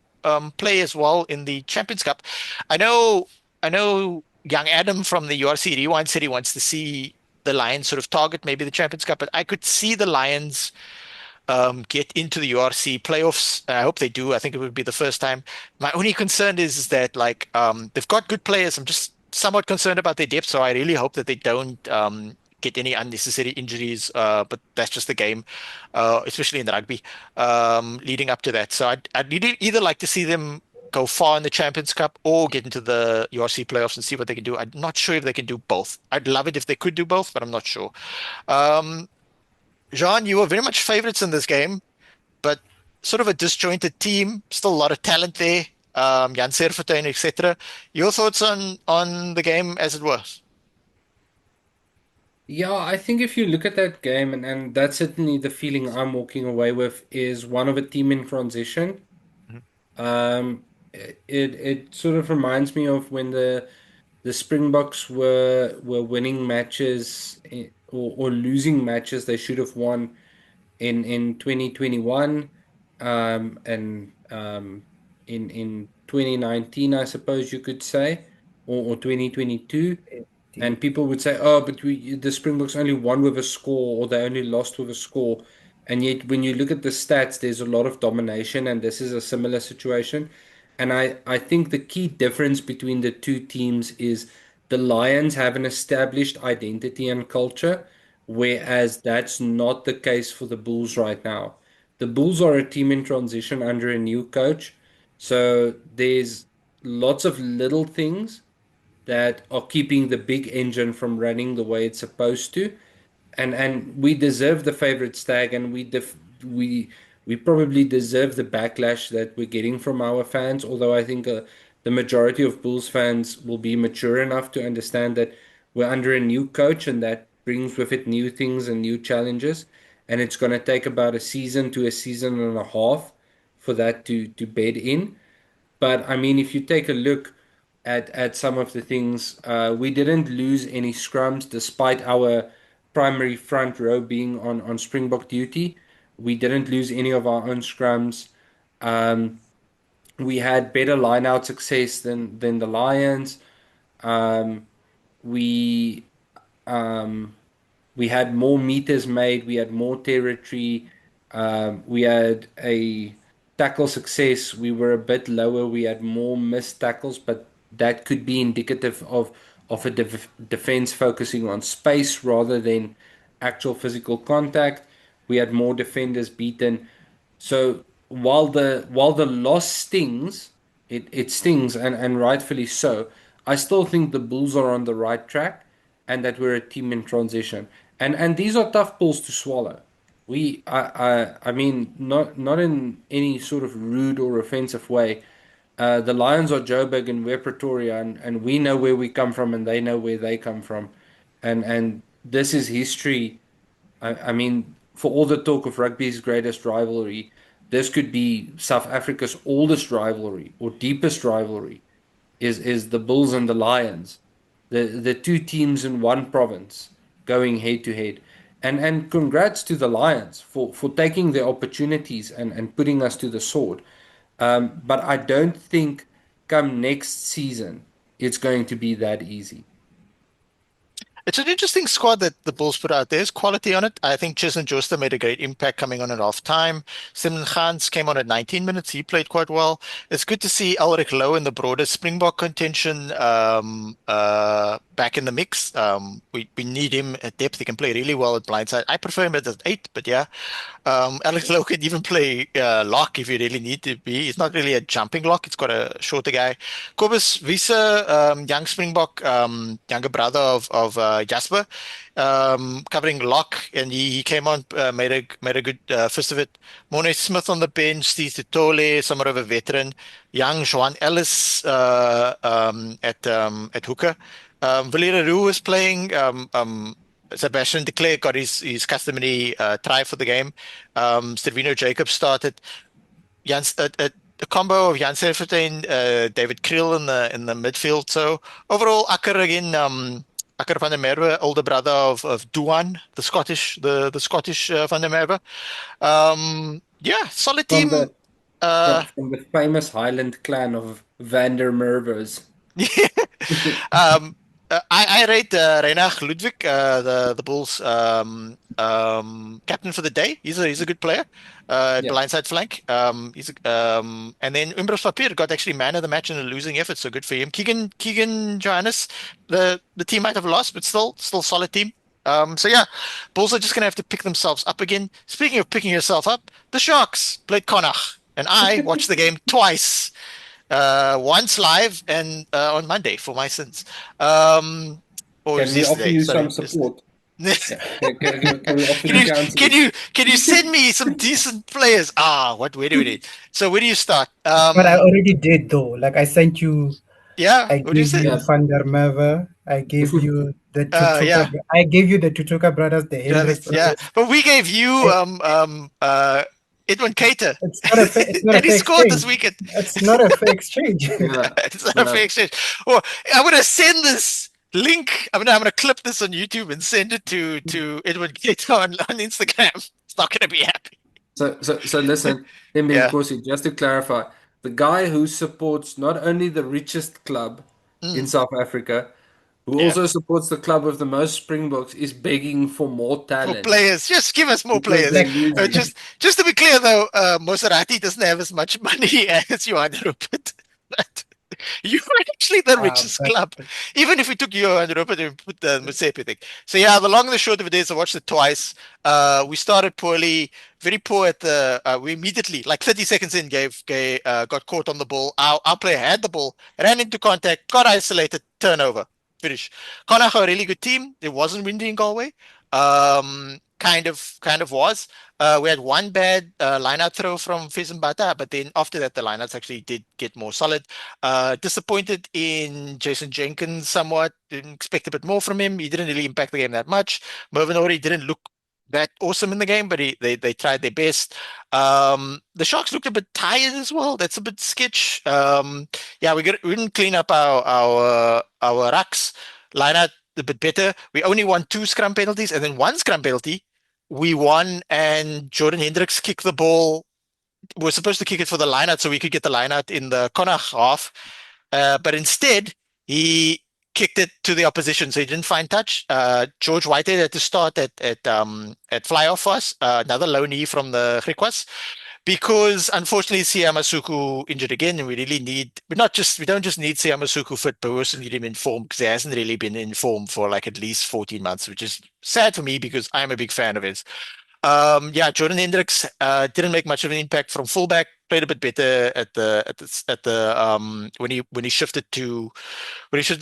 play as well in the Champions Cup. I know, young Adam from the URC Rewind said he wants to see the Lions sort of target maybe the Champions Cup, but I could see the Lions get into the URC playoffs. I hope they do. I think it would be the first time. My only concern is that like they've got good players. I'm just somewhat concerned about their depth, so I really hope that they don't get any unnecessary injuries. But that's just the game, especially in the rugby leading up to that. So I'd really either like to see them go far in the Champions Cup or get into the URC playoffs and see what they can do. I'm not sure if they can do both. I'd love it if they could do both, but I'm not sure. Um, Jean, you were very much favorites in this game, but sort of a disjointed team. Still a lot of talent there. Jan Serfontein, etc. Your thoughts on the game as it was? Yeah, I think if you look at that game, and that's certainly the feeling I'm walking away with, is one of a team in transition. Mhm. It sort of reminds me of when the Springboks were winning matches or losing matches they should have won in 2021, and in 2019, I suppose you could say, or 2022. indeed. And people would say, "Oh, but the Springboks only won with a score, or they only lost with a score." And yet, when you look at the stats, there's a lot of domination, and this is a similar situation. And I think the key difference between the two teams is the Lions have an established identity and culture, whereas that's not the case for the Bulls right now. The Bulls are a team in transition under a new coach, so there's lots of little things that are keeping the big engine from running the way it's supposed to. And we deserve the favorite stag, and we we probably deserve the backlash that we're getting from our fans. Although I think the majority of Bulls fans will be mature enough to understand that we're under a new coach, and that brings with it new things and new challenges. And it's going to take about a season to a season and a half for that to bed in. But I mean, if you take a look at some of the things, we didn't lose any scrums despite our primary front row being on Springbok duty. We didn't lose any of our own scrums. Um, we had better line-out success than the Lions. Um, we um, we had more meters made. We had more territory. We had a tackle success. We were a bit lower. We had more missed tackles, but that could be indicative of a defense focusing on space rather than actual physical contact. We had more defenders beaten. So while the loss stings, it stings, and rightfully so. I still think the Bulls are on the right track, and that we're a team in transition. And these are tough pills to swallow. I mean, not in any sort of rude or offensive way. The Lions are Joburg and we're Pretoria, and we know where we come from, and they know where they come from, and this is history. I mean, for all the talk of rugby's greatest rivalry, this could be South Africa's oldest rivalry or deepest rivalry. Is the Bulls and the Lions, the two teams in one province going head to head. And congrats to the Lions for taking their opportunities and putting us to the sword. But I don't think come next season it's going to be that easy. It's an interesting squad that the Bulls put out. There's quality on it. I think Jason Joster made a great impact coming on at half time. Simon Khans came on at 19 minutes. He played quite well. It's good to see Ulrich Lowe in the broader Springbok contention back in the mix. We need him at depth. He can play really well at blindside. I prefer him at 8, but yeah. Alex Lowe can even play lock if you really need to be. It's not really a jumping lock. It's got a shorter guy. Kobus Wiese, young Springbok, younger brother of Jasper, covering lock, and he came on, made a good fist of it. Morne Smith on the bench, Steve Tutole, somewhat of a veteran. Young Joan Ellis at hooker. Villiers Leroux was playing. Sebastian de Klerk got his customary try for the game. Stervino Jacobs started. Jans, a combo of Jan Serfontein, David Kriel in the midfield. So overall, Akker again, Akker van der Merwe, older brother of Duan, the Scottish van der Merwe. Yeah, solid From team. the Uh, from the famous Highland clan of Vander Mervers. Um, I rate Reinhard Ludwig, the Bulls captain for the day. He's a good player. Yeah. Blindside flank. And then Umbros Papir got actually man of the match in a losing effort, so good for him. Keegan Johannes, the team might have lost, but still solid team. So yeah, Bulls are just gonna have to pick themselves up again. Speaking of picking yourself up, the Sharks played Connacht, and I watched the game twice, once live and on Monday for my sins. Or it Can was we offer yesterday. you some Sorry, yesterday. support? Yeah. Can we offer Can you you can counseling? you can you send me some decent players? Where do we need? So where do you start? But I already did though. Like I sent you, Yeah, I what do you gave say? you Yeah. Van der Merwe, I gave you the Yeah, I gave you the Tutuka brothers, the Hendricks yeah. brothers. But we gave you Eh, Edwin Cater, it's not a and he fair scored this exchange. weekend. It's not a fair exchange. Yeah. It's not a Yeah. fair exchange. Well, I'm gonna send this link. I'm gonna clip this on YouTube and send it to Edwin Cater on Instagram. It's not gonna be happy. So listen, Yeah. Nkosi, just to clarify, the guy who supports not only the richest club in Mm, South Africa, who yeah. also supports the club with the most Springboks, is begging for more For talent players, just give us more because players. they're Like losing. Just to be clear, though, Maserati doesn't have as much money as Johan Rupert. But you are actually the richest but club, even if we took Johan Rupert and put the Musepe thing. So yeah, the long and the short of it is, I watched it twice. We started poorly, very poor at the. We immediately, like 30 seconds in, got caught on the ball. Our player had the ball, ran into contact, got isolated, turnover, finish. Connacht are a really good team. It wasn't windy in Galway. Kind of was. We had one bad line-out throw from Fizimbata, but then after that, the lineouts actually did get more solid. Disappointed in Jason Jenkins somewhat. Didn't expect a bit more from him. He didn't really impact the game that much. Mervyn Ori didn't look that awesome in the game, but they tried their best. The Sharks looked a bit tired as well. That's a bit sketch. Yeah, we didn't clean up our rucks. Lineout a bit better. We only won 2 scrum penalties and then 1 scrum penalty. we won, and Jordan Hendricks kicked the ball. We're supposed to kick it for the line out so we could get the line out in the Connacht half. But instead, he kicked it to the opposition, so he didn't find touch. George Whitehead had to start at fly off for us, another low knee from the Griquas, because unfortunately Siamasuku injured again, and we don't just need Siamasuku fit, but we also need him in form because he hasn't really been in form for like at least 14 months, which is sad for me because I'm a big fan of his. Yeah, Jordan Hendricks didn't make much of an impact from fullback. Played a bit better when he shifted to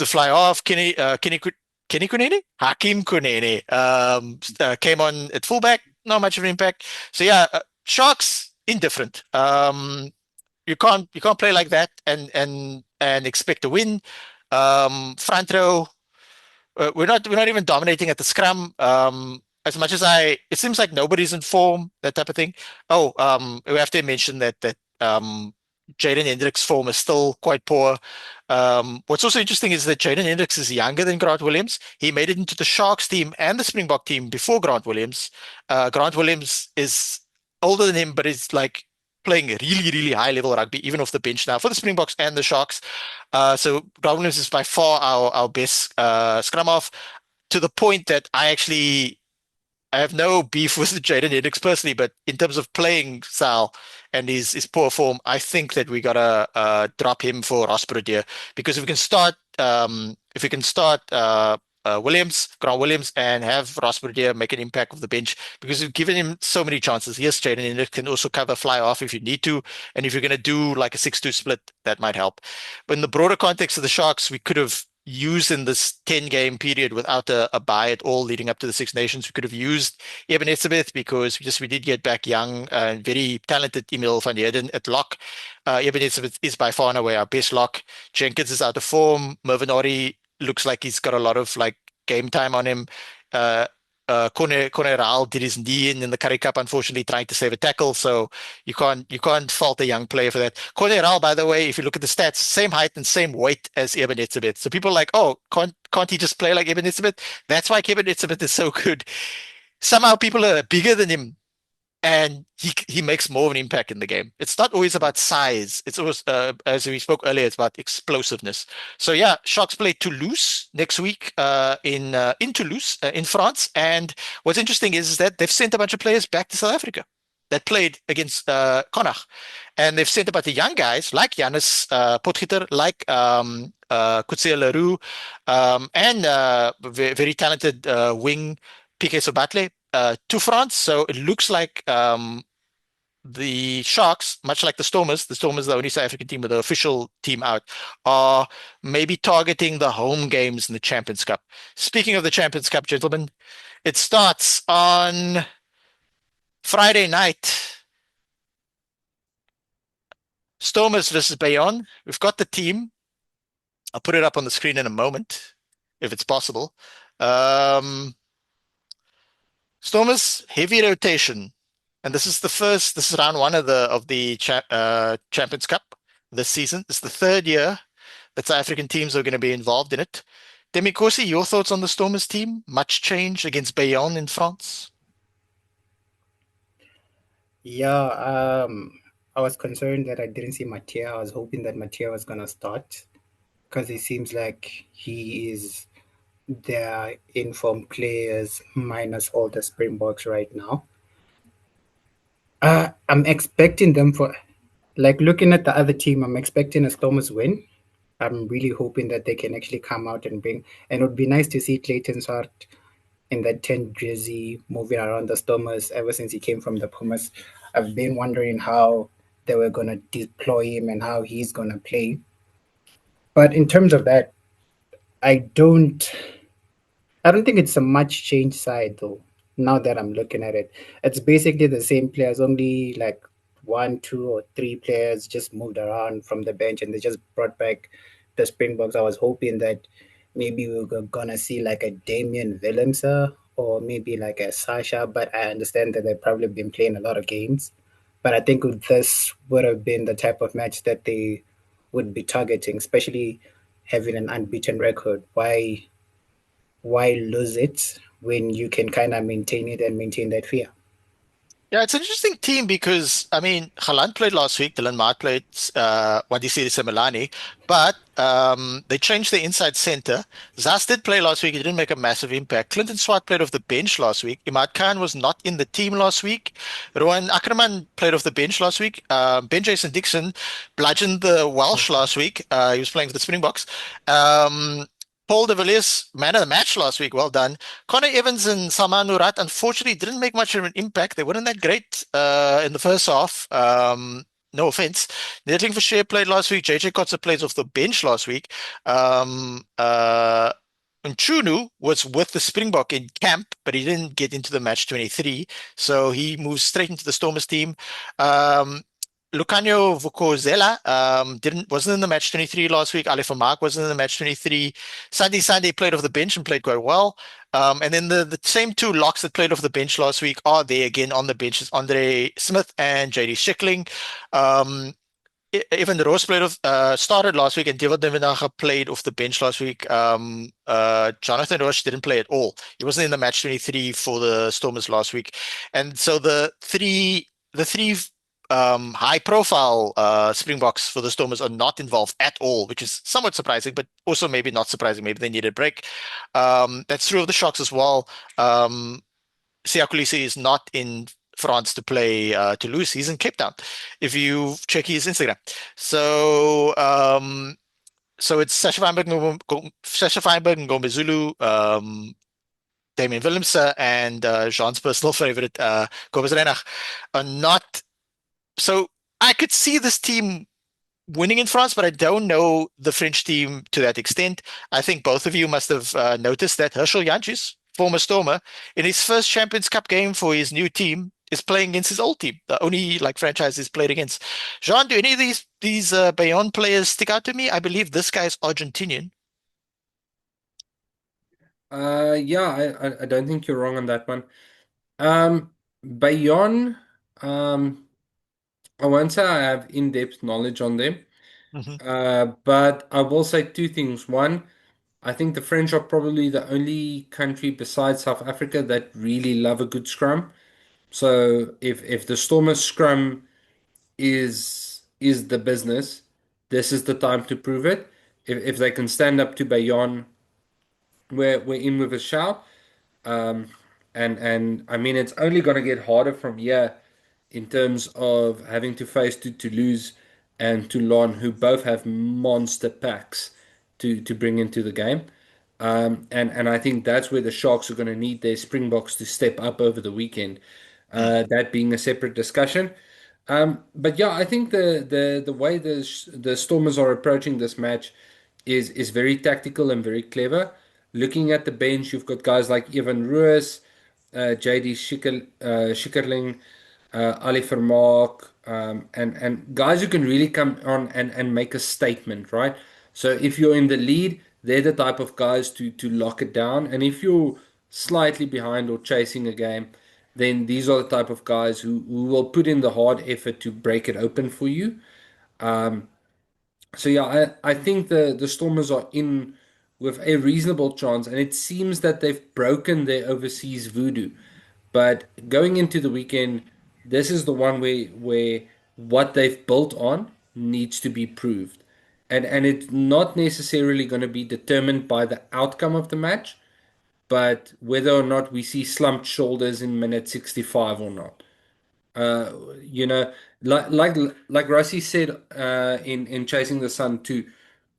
fly off. Kenny Kunene, Hakim Kunene came on at fullback. Not much of an impact. So yeah, Sharks indifferent. You can't play like that and expect to win. Front row, we're not even dominating at the scrum. As much as it seems like nobody's in form, that type of thing. Oh, we have to mention that Jaden Hendricks' form is still quite poor. What's also interesting is that Jaden Hendricks is younger than Grant Williams. He made it into the Sharks team and the Springbok team before Grant Williams. Grant Williams is older than him, but is like playing really, really high level rugby, even off the bench now for the Springboks and the Sharks. So Grant Williams is by far our best scrum half, to the point that I have no beef with Jaden Hendricks personally, but in terms of playing style and his poor form, I think that we gotta drop him for Ross Brodier, because if we can start Grant Williams, and have Ross Brodier make an impact of the bench, because we've given him so many chances. Yes, Jaden Hendricks can also cover fly off if you need to, and if you're gonna do like a 6-2 split, that might help. But in the broader context of the Sharks, we could have used in this 10-game period without a bye at all leading up to the Six Nations. We could have used Eben Etzebeth, because we did get back young and very talented Emil van Heerden at lock. Eben Etzebeth is by far and away our best lock. Jenkins is out of form. Mervyn Ori looks like he's got a lot of like game time on him. Kone Raal did his knee in the Currie Cup, unfortunately, trying to save a tackle. So you can't fault a young player for that. Kone Raal, by the way, if you look at the stats, same height and same weight as Eben Etzebeth. So people are like, oh, can't he just play like Eben Etzebeth? That's why Eben Etzebeth is so good. Somehow people are bigger than him, and he makes more of an impact in the game. It's not always about size. It's always, as we spoke earlier, it's about explosiveness. So yeah, Sharks play Toulouse next week in Toulouse in France. And what's interesting is that they've sent a bunch of players back to South Africa that played against Connacht, and they've sent about the young guys like Janus Potgieter, like Coetzee Leroux, and very talented wing PK Sobatle to France. So it looks like the Sharks, much like the Stormers, the only South African team with the official team out, are maybe targeting the home games in the Champions Cup. Speaking of the Champions Cup, gentlemen, it starts on Friday night. Stormers versus Bayonne. We've got the team. I'll put it up on the screen in a moment, if it's possible. Stormers, heavy rotation. And this is round one of the Champions Cup this season. It's the third year that South African teams are going to be involved in it. Demikosi, your thoughts on the Stormers team? Much change against Bayonne in France? Yeah, I was concerned that I didn't see Mattia. I was hoping that Mattia was gonna start because it seems like he is their informed players minus all the Springboks right now. I'm expecting them for, like, looking at the other team, I'm expecting a Stormers win. I'm really hoping that they can actually come out and bring, and it would be nice to see Clayton Swart in that 10 jersey moving around the Stormers ever since he came from the Pumas. I've been wondering how they were going to deploy him and how he's going to play. But in terms of that, I don't I don't think it's a much change side though. Now that I'm looking at it, it's basically the same players. Only like one, two, or three players just moved around from the bench, and they just brought back the Springboks. I was hoping that maybe we were gonna see like a Damien Willemse or maybe like a Sasha, but I understand that they've probably been playing a lot of games. But I think this would have been the type of match that they would be targeting, especially having an unbeaten record. Why lose it when you can kind of maintain it and maintain that fear. Yeah, it's an interesting team because I mean, Haaland played last week, Dylan Maat played Wadisi Semilani, but they changed the inside center. Zas did play last week, he didn't make a massive impact. Clinton Swart played off the bench last week. Imad Khan was not in the team last week. Rowan Ackerman played off the bench last week. Ben Jason Dixon bludgeoned the Welsh last week. He was playing for the Springboks. Um, Paul de Villiers, man of the match last week. Well done. Connor Evans and Salman Murat, unfortunately, didn't make much of an impact. They weren't that great in the first half. No offense. Netling for Share played last week. JJ Kotzer plays off the bench last week. Um, uh, Nchunu was with the Springbok in camp, but he didn't get into the match 23, so he moves straight into the Stormers team. Um, Lucanio Vukozela didn't wasn't in the match 23 last week. Ali Mark wasn't in the match 23. Sandy Sandy played off the bench and played quite well. And then the same two locks that played off the bench last week are there again on the bench. It's Andre Smith and JD Schickling. Um, Even Roos played off, started last week, and David Devenaga played off the bench last week. Jonathan Roche didn't play at all. He wasn't in the match 23 for the Stormers last week, and so the three high profile Springboks for the Stormers are not involved at all, which is somewhat surprising, but also maybe not surprising. Maybe they need a break. That's true of the Sharks as well. Siya Kolisi is not in France to play Toulouse. He's in Cape Town. If you check his Instagram, so it's Sasha Feinberg, Ngomezulu, Damien Willemse, and Jean's personal favorite, Kobus Reinach, are not. So I could see this team winning in France, but I don't know the French team to that extent. I think both of you must have noticed that Herschel Jantjies, former Stormer, in his first Champions Cup game for his new team, is playing against his old team, the only like franchise he's played against. Jean, do any of these Bayonne players stick out to me? I believe this guy is Argentinian. Yeah, I don't think you're wrong on that one. Bayonne, I won't say I have in-depth knowledge on them, Hmm. but I will say two things. One, I think the French are probably the only country besides South Africa that really love a good scrum. So if the Stormers scrum is the business, this is the time to prove it. If they can stand up to Bayonne, we're in with a shout. Um, and I mean it's only going to get harder from here in terms of having to face to Toulouse and Toulon, who both have monster packs to bring into the game. And I think that's where the Sharks are going to need their Springboks to step up over the weekend. That being a separate discussion. But yeah, I think the way the Stormers are approaching this match is very tactical and very clever. Looking at the bench, you've got guys like Evan Ruiz, JD Schikkerling, Ali Vermaak, and guys who can really come on and make a statement, right? So if you're in the lead, they're the type of guys to lock it down. And if you're slightly behind or chasing a game, then these are the type of guys who will put in the hard effort to break it open for you. So yeah, I think the Stormers are in with a reasonable chance, and it seems that they've broken their overseas voodoo. But going into the weekend, this is the one where what they've built on needs to be proved. And it's not necessarily going to be determined by the outcome of the match, but whether or not we see slumped shoulders in minute 65 or not. Uh, you know, like Rossi said in Chasing the Sun too,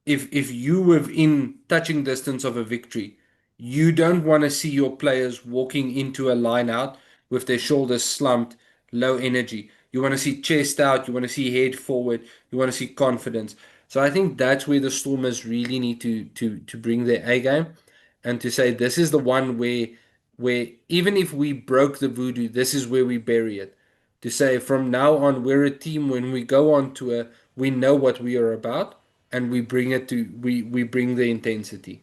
if you were in touching distance of a victory, you don't want to see your players walking into a line out with their shoulders slumped, low energy. You want to see chest out, you want to see head forward, you want to see confidence. So I think that's where the Stormers really need to bring their A game and to say this is the one where even if we broke the voodoo, this is where we bury it. To say from now on we're a team when we go on tour, we know what we are about and we bring it to we bring the intensity.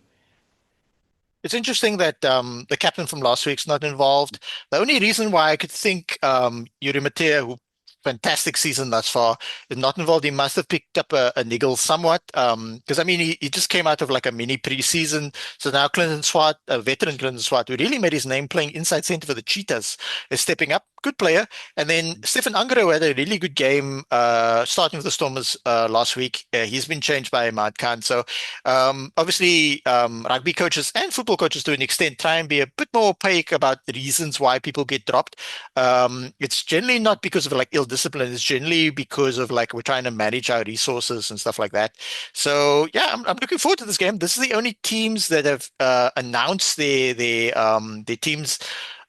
It's interesting that the captain from last week's not involved. The only reason why I could think Yuri Matea, who fantastic season thus far. If not involved, he must have picked up a niggle somewhat. Because I mean, he just came out of like a mini preseason. So now Clinton Swart, a veteran Clinton Swart, who really made his name playing inside center for the Cheetahs, is stepping up. Good player. And then Stefan Angro had a really good game starting with the Stormers last week. He's been changed by Ahmad Khan. So obviously, rugby coaches and football coaches to an extent try and be a bit more opaque about the reasons why people get dropped. It's generally not because of like ill discipline. It's generally because of like we're trying to manage our resources and stuff like that. So yeah, I'm looking forward to this game. This is the only teams that have announced their teams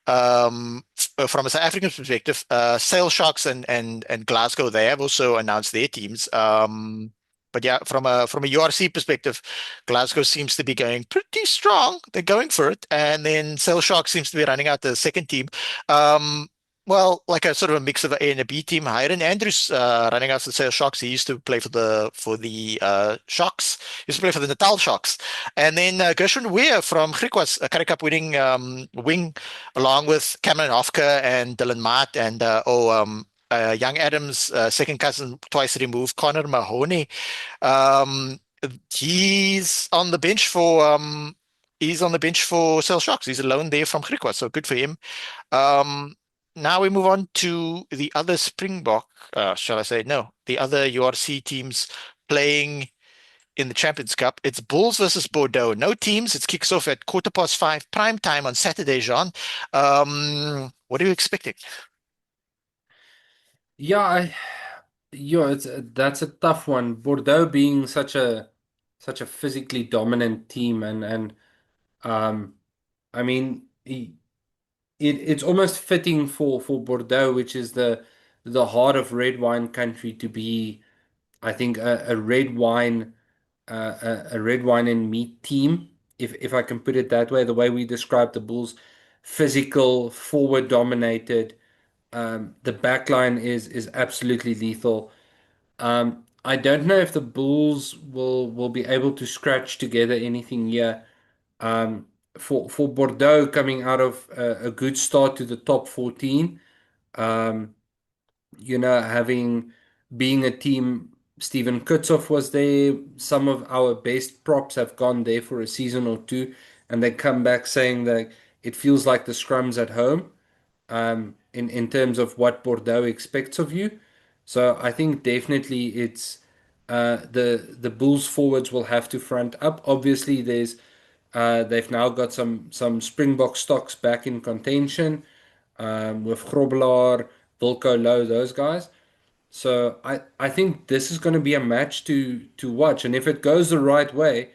from a South African perspective. Sale Sharks and Glasgow, they have also announced their teams. But yeah, from a URC perspective, Glasgow seems to be going pretty strong. They're going for it, and then Sale Sharks seems to be running out the second team. Um, well, like a sort of a mix of an A and a B team. Hiren Andrews running out the Sale Sharks. He used to play for the Sharks. He used to play for the Natal Sharks, and then Gershwin Weir from Griquas, a Currie Cup winning wing, along with Cameron Hofke and Dylan Mart and Young Adams, second cousin twice removed, Connor Mahoney. Um, he's on the bench for Cell Sharks. He's alone there from Griquas, so good for him. Um, Now we move on to the other Springbok, shall I say? No, the other URC teams playing in the Champions Cup. It's Bulls versus Bordeaux. No teams. It kicks off at 5:15 prime time on Saturday, Jean. What are you expecting? Yeah, it's that's a tough one. Bordeaux being such a physically dominant team, and um, I mean, it's almost fitting for Bordeaux, which is the heart of red wine country, to be, I think, a red wine a red wine and meat team, if I can put it that way. The way we describe the Bulls, physical, forward dominated. The back line is absolutely lethal. I don't know if the Bulls will be able to scratch together anything here. Um, for Bordeaux coming out of a good start to the top 14, um, having being a team, Steven Kutzoff was there. Some of our best props have gone there for a season or two, and they come back saying that it feels like the scrums at home, in terms of what Bordeaux expects of you. So I think definitely it's the Bulls forwards will have to front up. Obviously, they've now got some Springbok stocks back in contention, with Grobelaar, Wilco Louw, those guys. So I think this is going to be a match to watch, and if it goes the right way,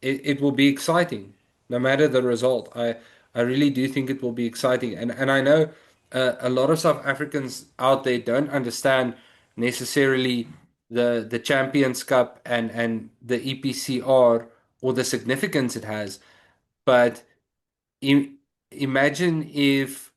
it will be exciting, no matter the result. I really do think it will be exciting, and I know a lot of South Africans out there don't understand necessarily the Champions Cup and the EPCR or the significance it has, but im imagine if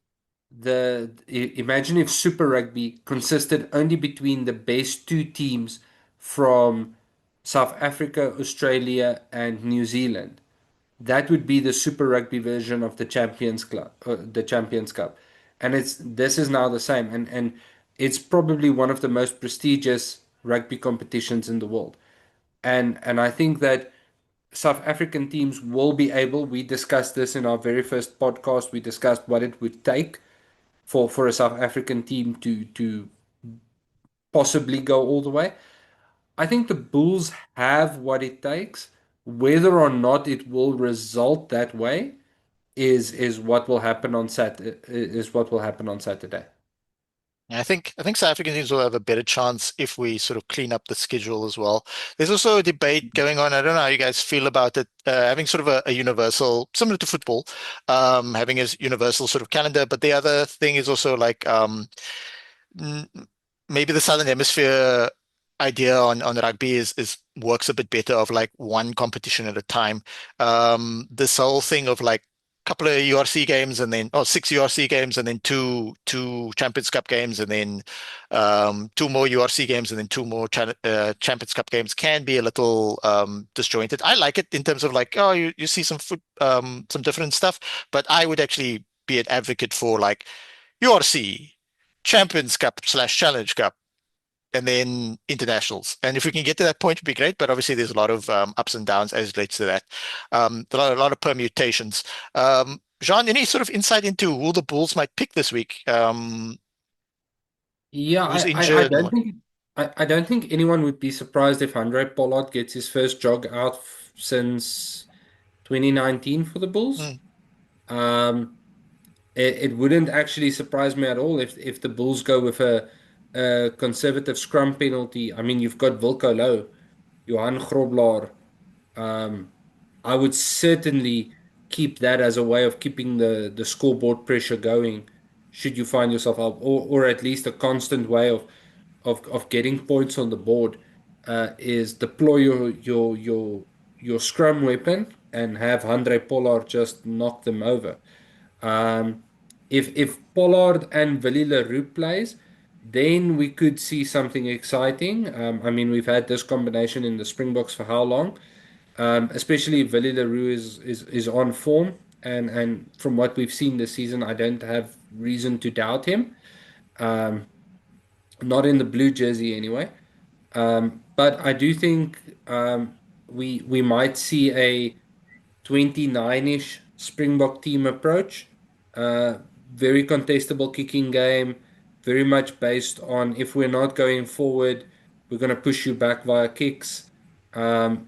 imagine if Super Rugby consisted only between the best two teams from South Africa, Australia, and New Zealand. That would be the Super Rugby version of the Champions Cup, and this is now the same, and it's probably one of the most prestigious rugby competitions in the world, and I think that South African teams will be able. We discussed this in our very first podcast. We discussed what it would take for a South African team to possibly go all the way. I think the Bulls have what it takes. Whether or not it will result that way is what will happen on Saturday. I think South African teams will have a better chance if we sort of clean up the schedule as well. There's also a debate going on. I don't know how you guys feel about it, having sort of a universal, similar to football, having a universal sort of calendar. But the other thing is also like mm, maybe the Southern Hemisphere idea on rugby is works a bit better of like one competition at a time. This whole thing of like couple of URC games and then six URC games and then two Champions Cup games and then two more URC games and then two more Champions Cup games can be a little disjointed. I like it in terms of like you see some different stuff, but I would actually be an advocate for like URC. Champions Cup / Challenge Cup, and then internationals. And if we can get to that point, it'd be great. But obviously, there's a lot of ups and downs as it relates to that. A lot of permutations. Jean, any sort of insight into who the Bulls might pick this week? Yeah, Who's I injured and don't what? think I don't think anyone would be surprised if Andre Pollard gets his first jog out since 2019 for the Bulls. Mm, Um, it wouldn't actually surprise me at all if the Bulls go with a conservative scrum penalty. I mean, you've got Wilco Louw, Johan Grobler. Um, I would certainly keep that as a way of keeping the scoreboard pressure going, should you find yourself up, or at least a constant way of getting points on the board. Is deploy your scrum weapon and have Andre Pollard just knock them over. Um, if Pollard and Willie Leroux plays, then we could see something exciting. I mean, we've had this combination in the Springboks for how long? Especially if Willie Leroux is on form, and from what we've seen this season, I don't have reason to doubt him. Um, Not in the blue jersey anyway. But I do think we might see a 29-ish Springbok team approach. Uh, Very contestable kicking game, very much based on if we're not going forward, we're going to push you back via kicks,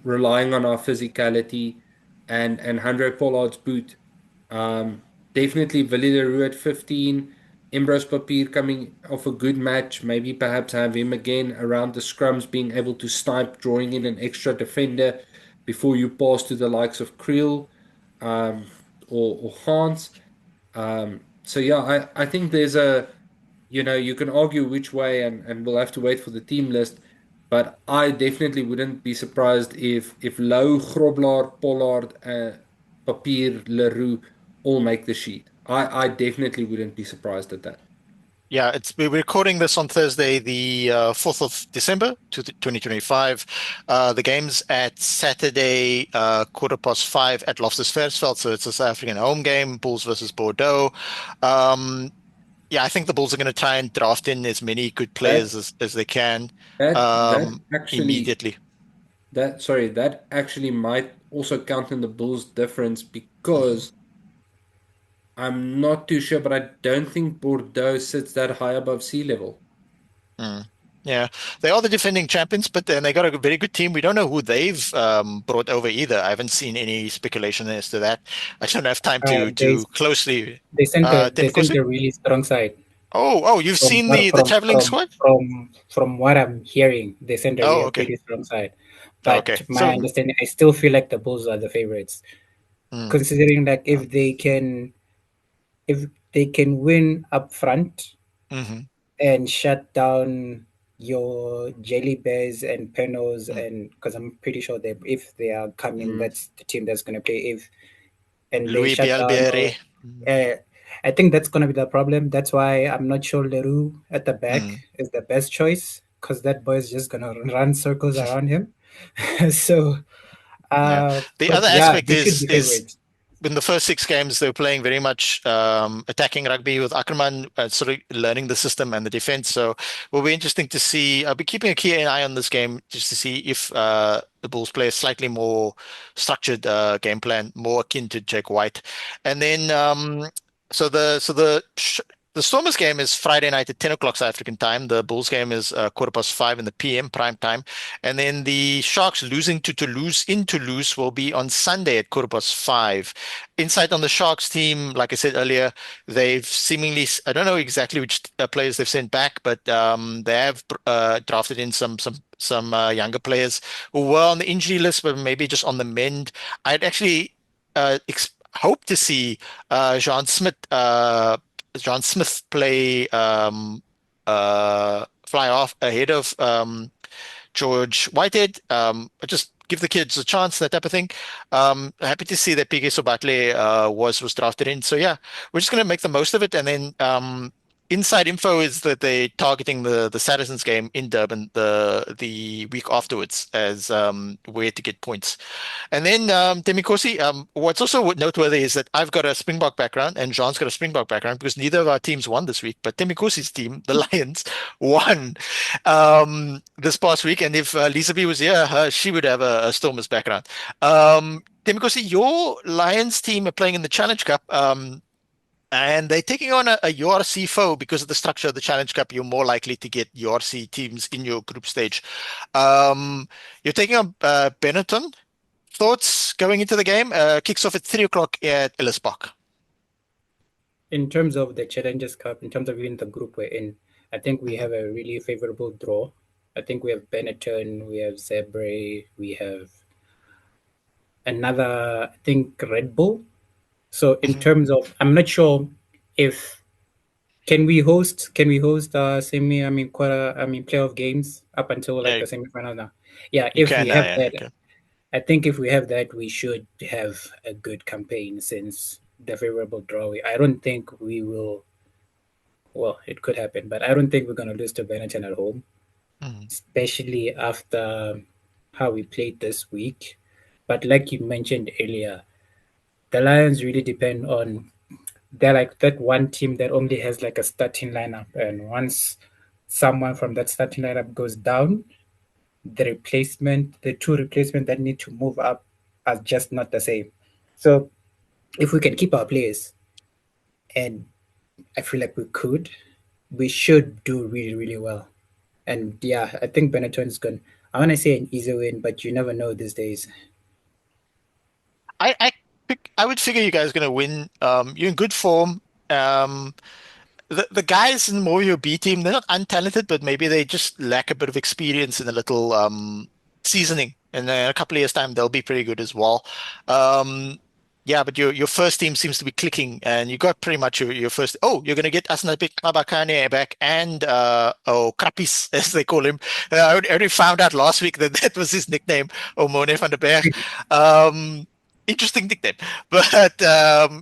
relying on our physicality and Andre Pollard's boot. Um, Definitely Villiers at 15. Imbros Papier coming off a good match. Maybe perhaps have him again around the scrums, being able to snipe, drawing in an extra defender before you pass to the likes of Creel um, or Hans. So yeah, I think there's you can argue which way, and we'll have to wait for the team list. But I definitely wouldn't be surprised if Lou, Grobler, Pollard, Papier, Leroux all make the sheet. I definitely wouldn't be surprised at that. yeah, we're recording this on Thursday, the 4th of December, 2025. The game's at Saturday, 5:15 at Loftus Versfeld, so it's a South African home game, Bulls versus Bordeaux. Um, yeah, I think the Bulls are going to try and draft in as many good players That as they can that actually immediately. that actually might also count in the Bulls' difference Mhm. because I'm not too sure, but I don't think Bordeaux sits that high above sea level. Mm. Yeah, they are the defending champions, but then they got a very good team. We don't know who they've brought over either. I haven't seen any speculation as to that. I don't have time Uh, they to closely. they sent Tembikosi? a really strong side. Oh, you've From seen what the traveling squad? from what I'm hearing, they sent Oh, a okay, pretty strong side. But okay. my So, understanding, I still feel like the Bulls are the favorites, mm, considering that if they can win up front hmm and shut down your jelly bears and penos, mm, and because I'm pretty sure that if they are coming, Mm. that's the team that's going to play. If and they Louis shut down Bielbiere. or uh, I think that's going to be the problem. That's why I'm not sure Leroux at the back Mm. is the best choice because that boy is just going to run circles around him. So, Yeah. The but other yeah, aspect they should be is favorites. in the first 6 games, they were playing very much attacking rugby with Ackerman, sort of learning the system and the defense. So will be interesting to see. I'll be keeping a keen eye on this game just to see if the Bulls play a slightly more structured game plan, more akin to Jake White. And then the Stormers game is Friday night at 10 o'clock South African time. The Bulls game is 5:15 in the PM prime time. And then the Sharks losing to Toulouse in Toulouse will be on Sunday at 5:15. Insight on the Sharks team, like I said earlier, they've seemingly, I don't know exactly which players they've sent back, but they have drafted in some younger players who were on the injury list, but maybe just on the mend. I'd actually hope to see uh, Jean Smith uh, John Smith play fly off ahead of George Whitehead. Just give the kids a chance, that type of thing. Happy to see that PK Sobatle was drafted in. So yeah, we're just gonna make the most of it, and then inside info is that they're targeting the Saracens game in Durban the week afterwards as where to get points. And then Temikosi, what's also noteworthy is that I've got a Springbok background and Jean's got a Springbok background because neither of our teams won this week, but Temikosi's team, the Lions, won this past week. And if Lisa B was here, she would have a Stormers background. Temikosi, your Lions team are playing in the Challenge Cup. And they're taking on a URC foe because of the structure of the Challenge Cup. You're more likely to get URC teams in your group stage. You're taking on Benetton. Thoughts going into the game? Kicks off at 3 o'clock at Ellis Park. In terms of the Challengers Cup, in terms of even the group we're in, I think we have a really favorable draw. I think we have Benetton, we have Zebre, we have another, I think, Red Bull. So in terms of, I'm not sure if can we host semi, I mean quarter, I mean playoff games up until like Yeah, the semifinal now. Yeah, you if can we now, have yeah. that, Okay. I think if we have that, we should have a good campaign since the favorable draw. I don't think we will. Well, it could happen, but I don't think we're going to lose to Benetton at home, Mhm. especially after how we played this week. But like you mentioned earlier, the Lions really depend on they're like that one team that only has like a starting lineup, and once someone from that starting lineup goes down, the two replacements that need to move up are just not the same. So if we can keep our players, and I feel like we should do really, really well. And yeah, I think Benetton's going. I want to say an easy win, but you never know these days. I would figure you guys are going to win. You're in good form. Um, the guys in more of your B team, they're not untalented, but maybe they just lack a bit of experience and a little seasoning. And then in a couple of years' time, they'll be pretty good as well. Um, yeah, but your first team seems to be clicking, and you got pretty much your first. Oh, you're going to get Asnapic Abakane back and Krapis, as they call him. I already found out last week that that was his nickname, Omone van der Berg. Um, Interesting nickname. But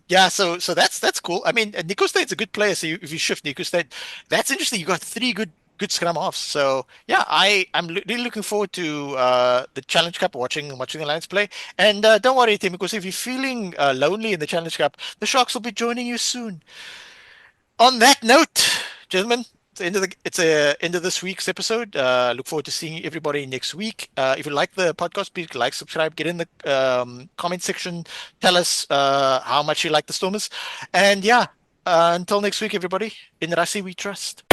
yeah, so that's cool. I mean, Nico State's a good player. So if you shift Nico State, that's interesting. You got three good scrum offs. So yeah, I'm really looking forward to the Challenge Cup, watching the Lions play. And don't worry, Tim, because if you're feeling lonely in the Challenge Cup, the Sharks will be joining you soon. On that note, gentlemen, it's a end of this week's episode. Look forward to seeing everybody next week. If you like the podcast, please like, subscribe, get in the comment section, tell us how much you like the Stormers, and yeah, until next week, everybody. In Rasi we trust.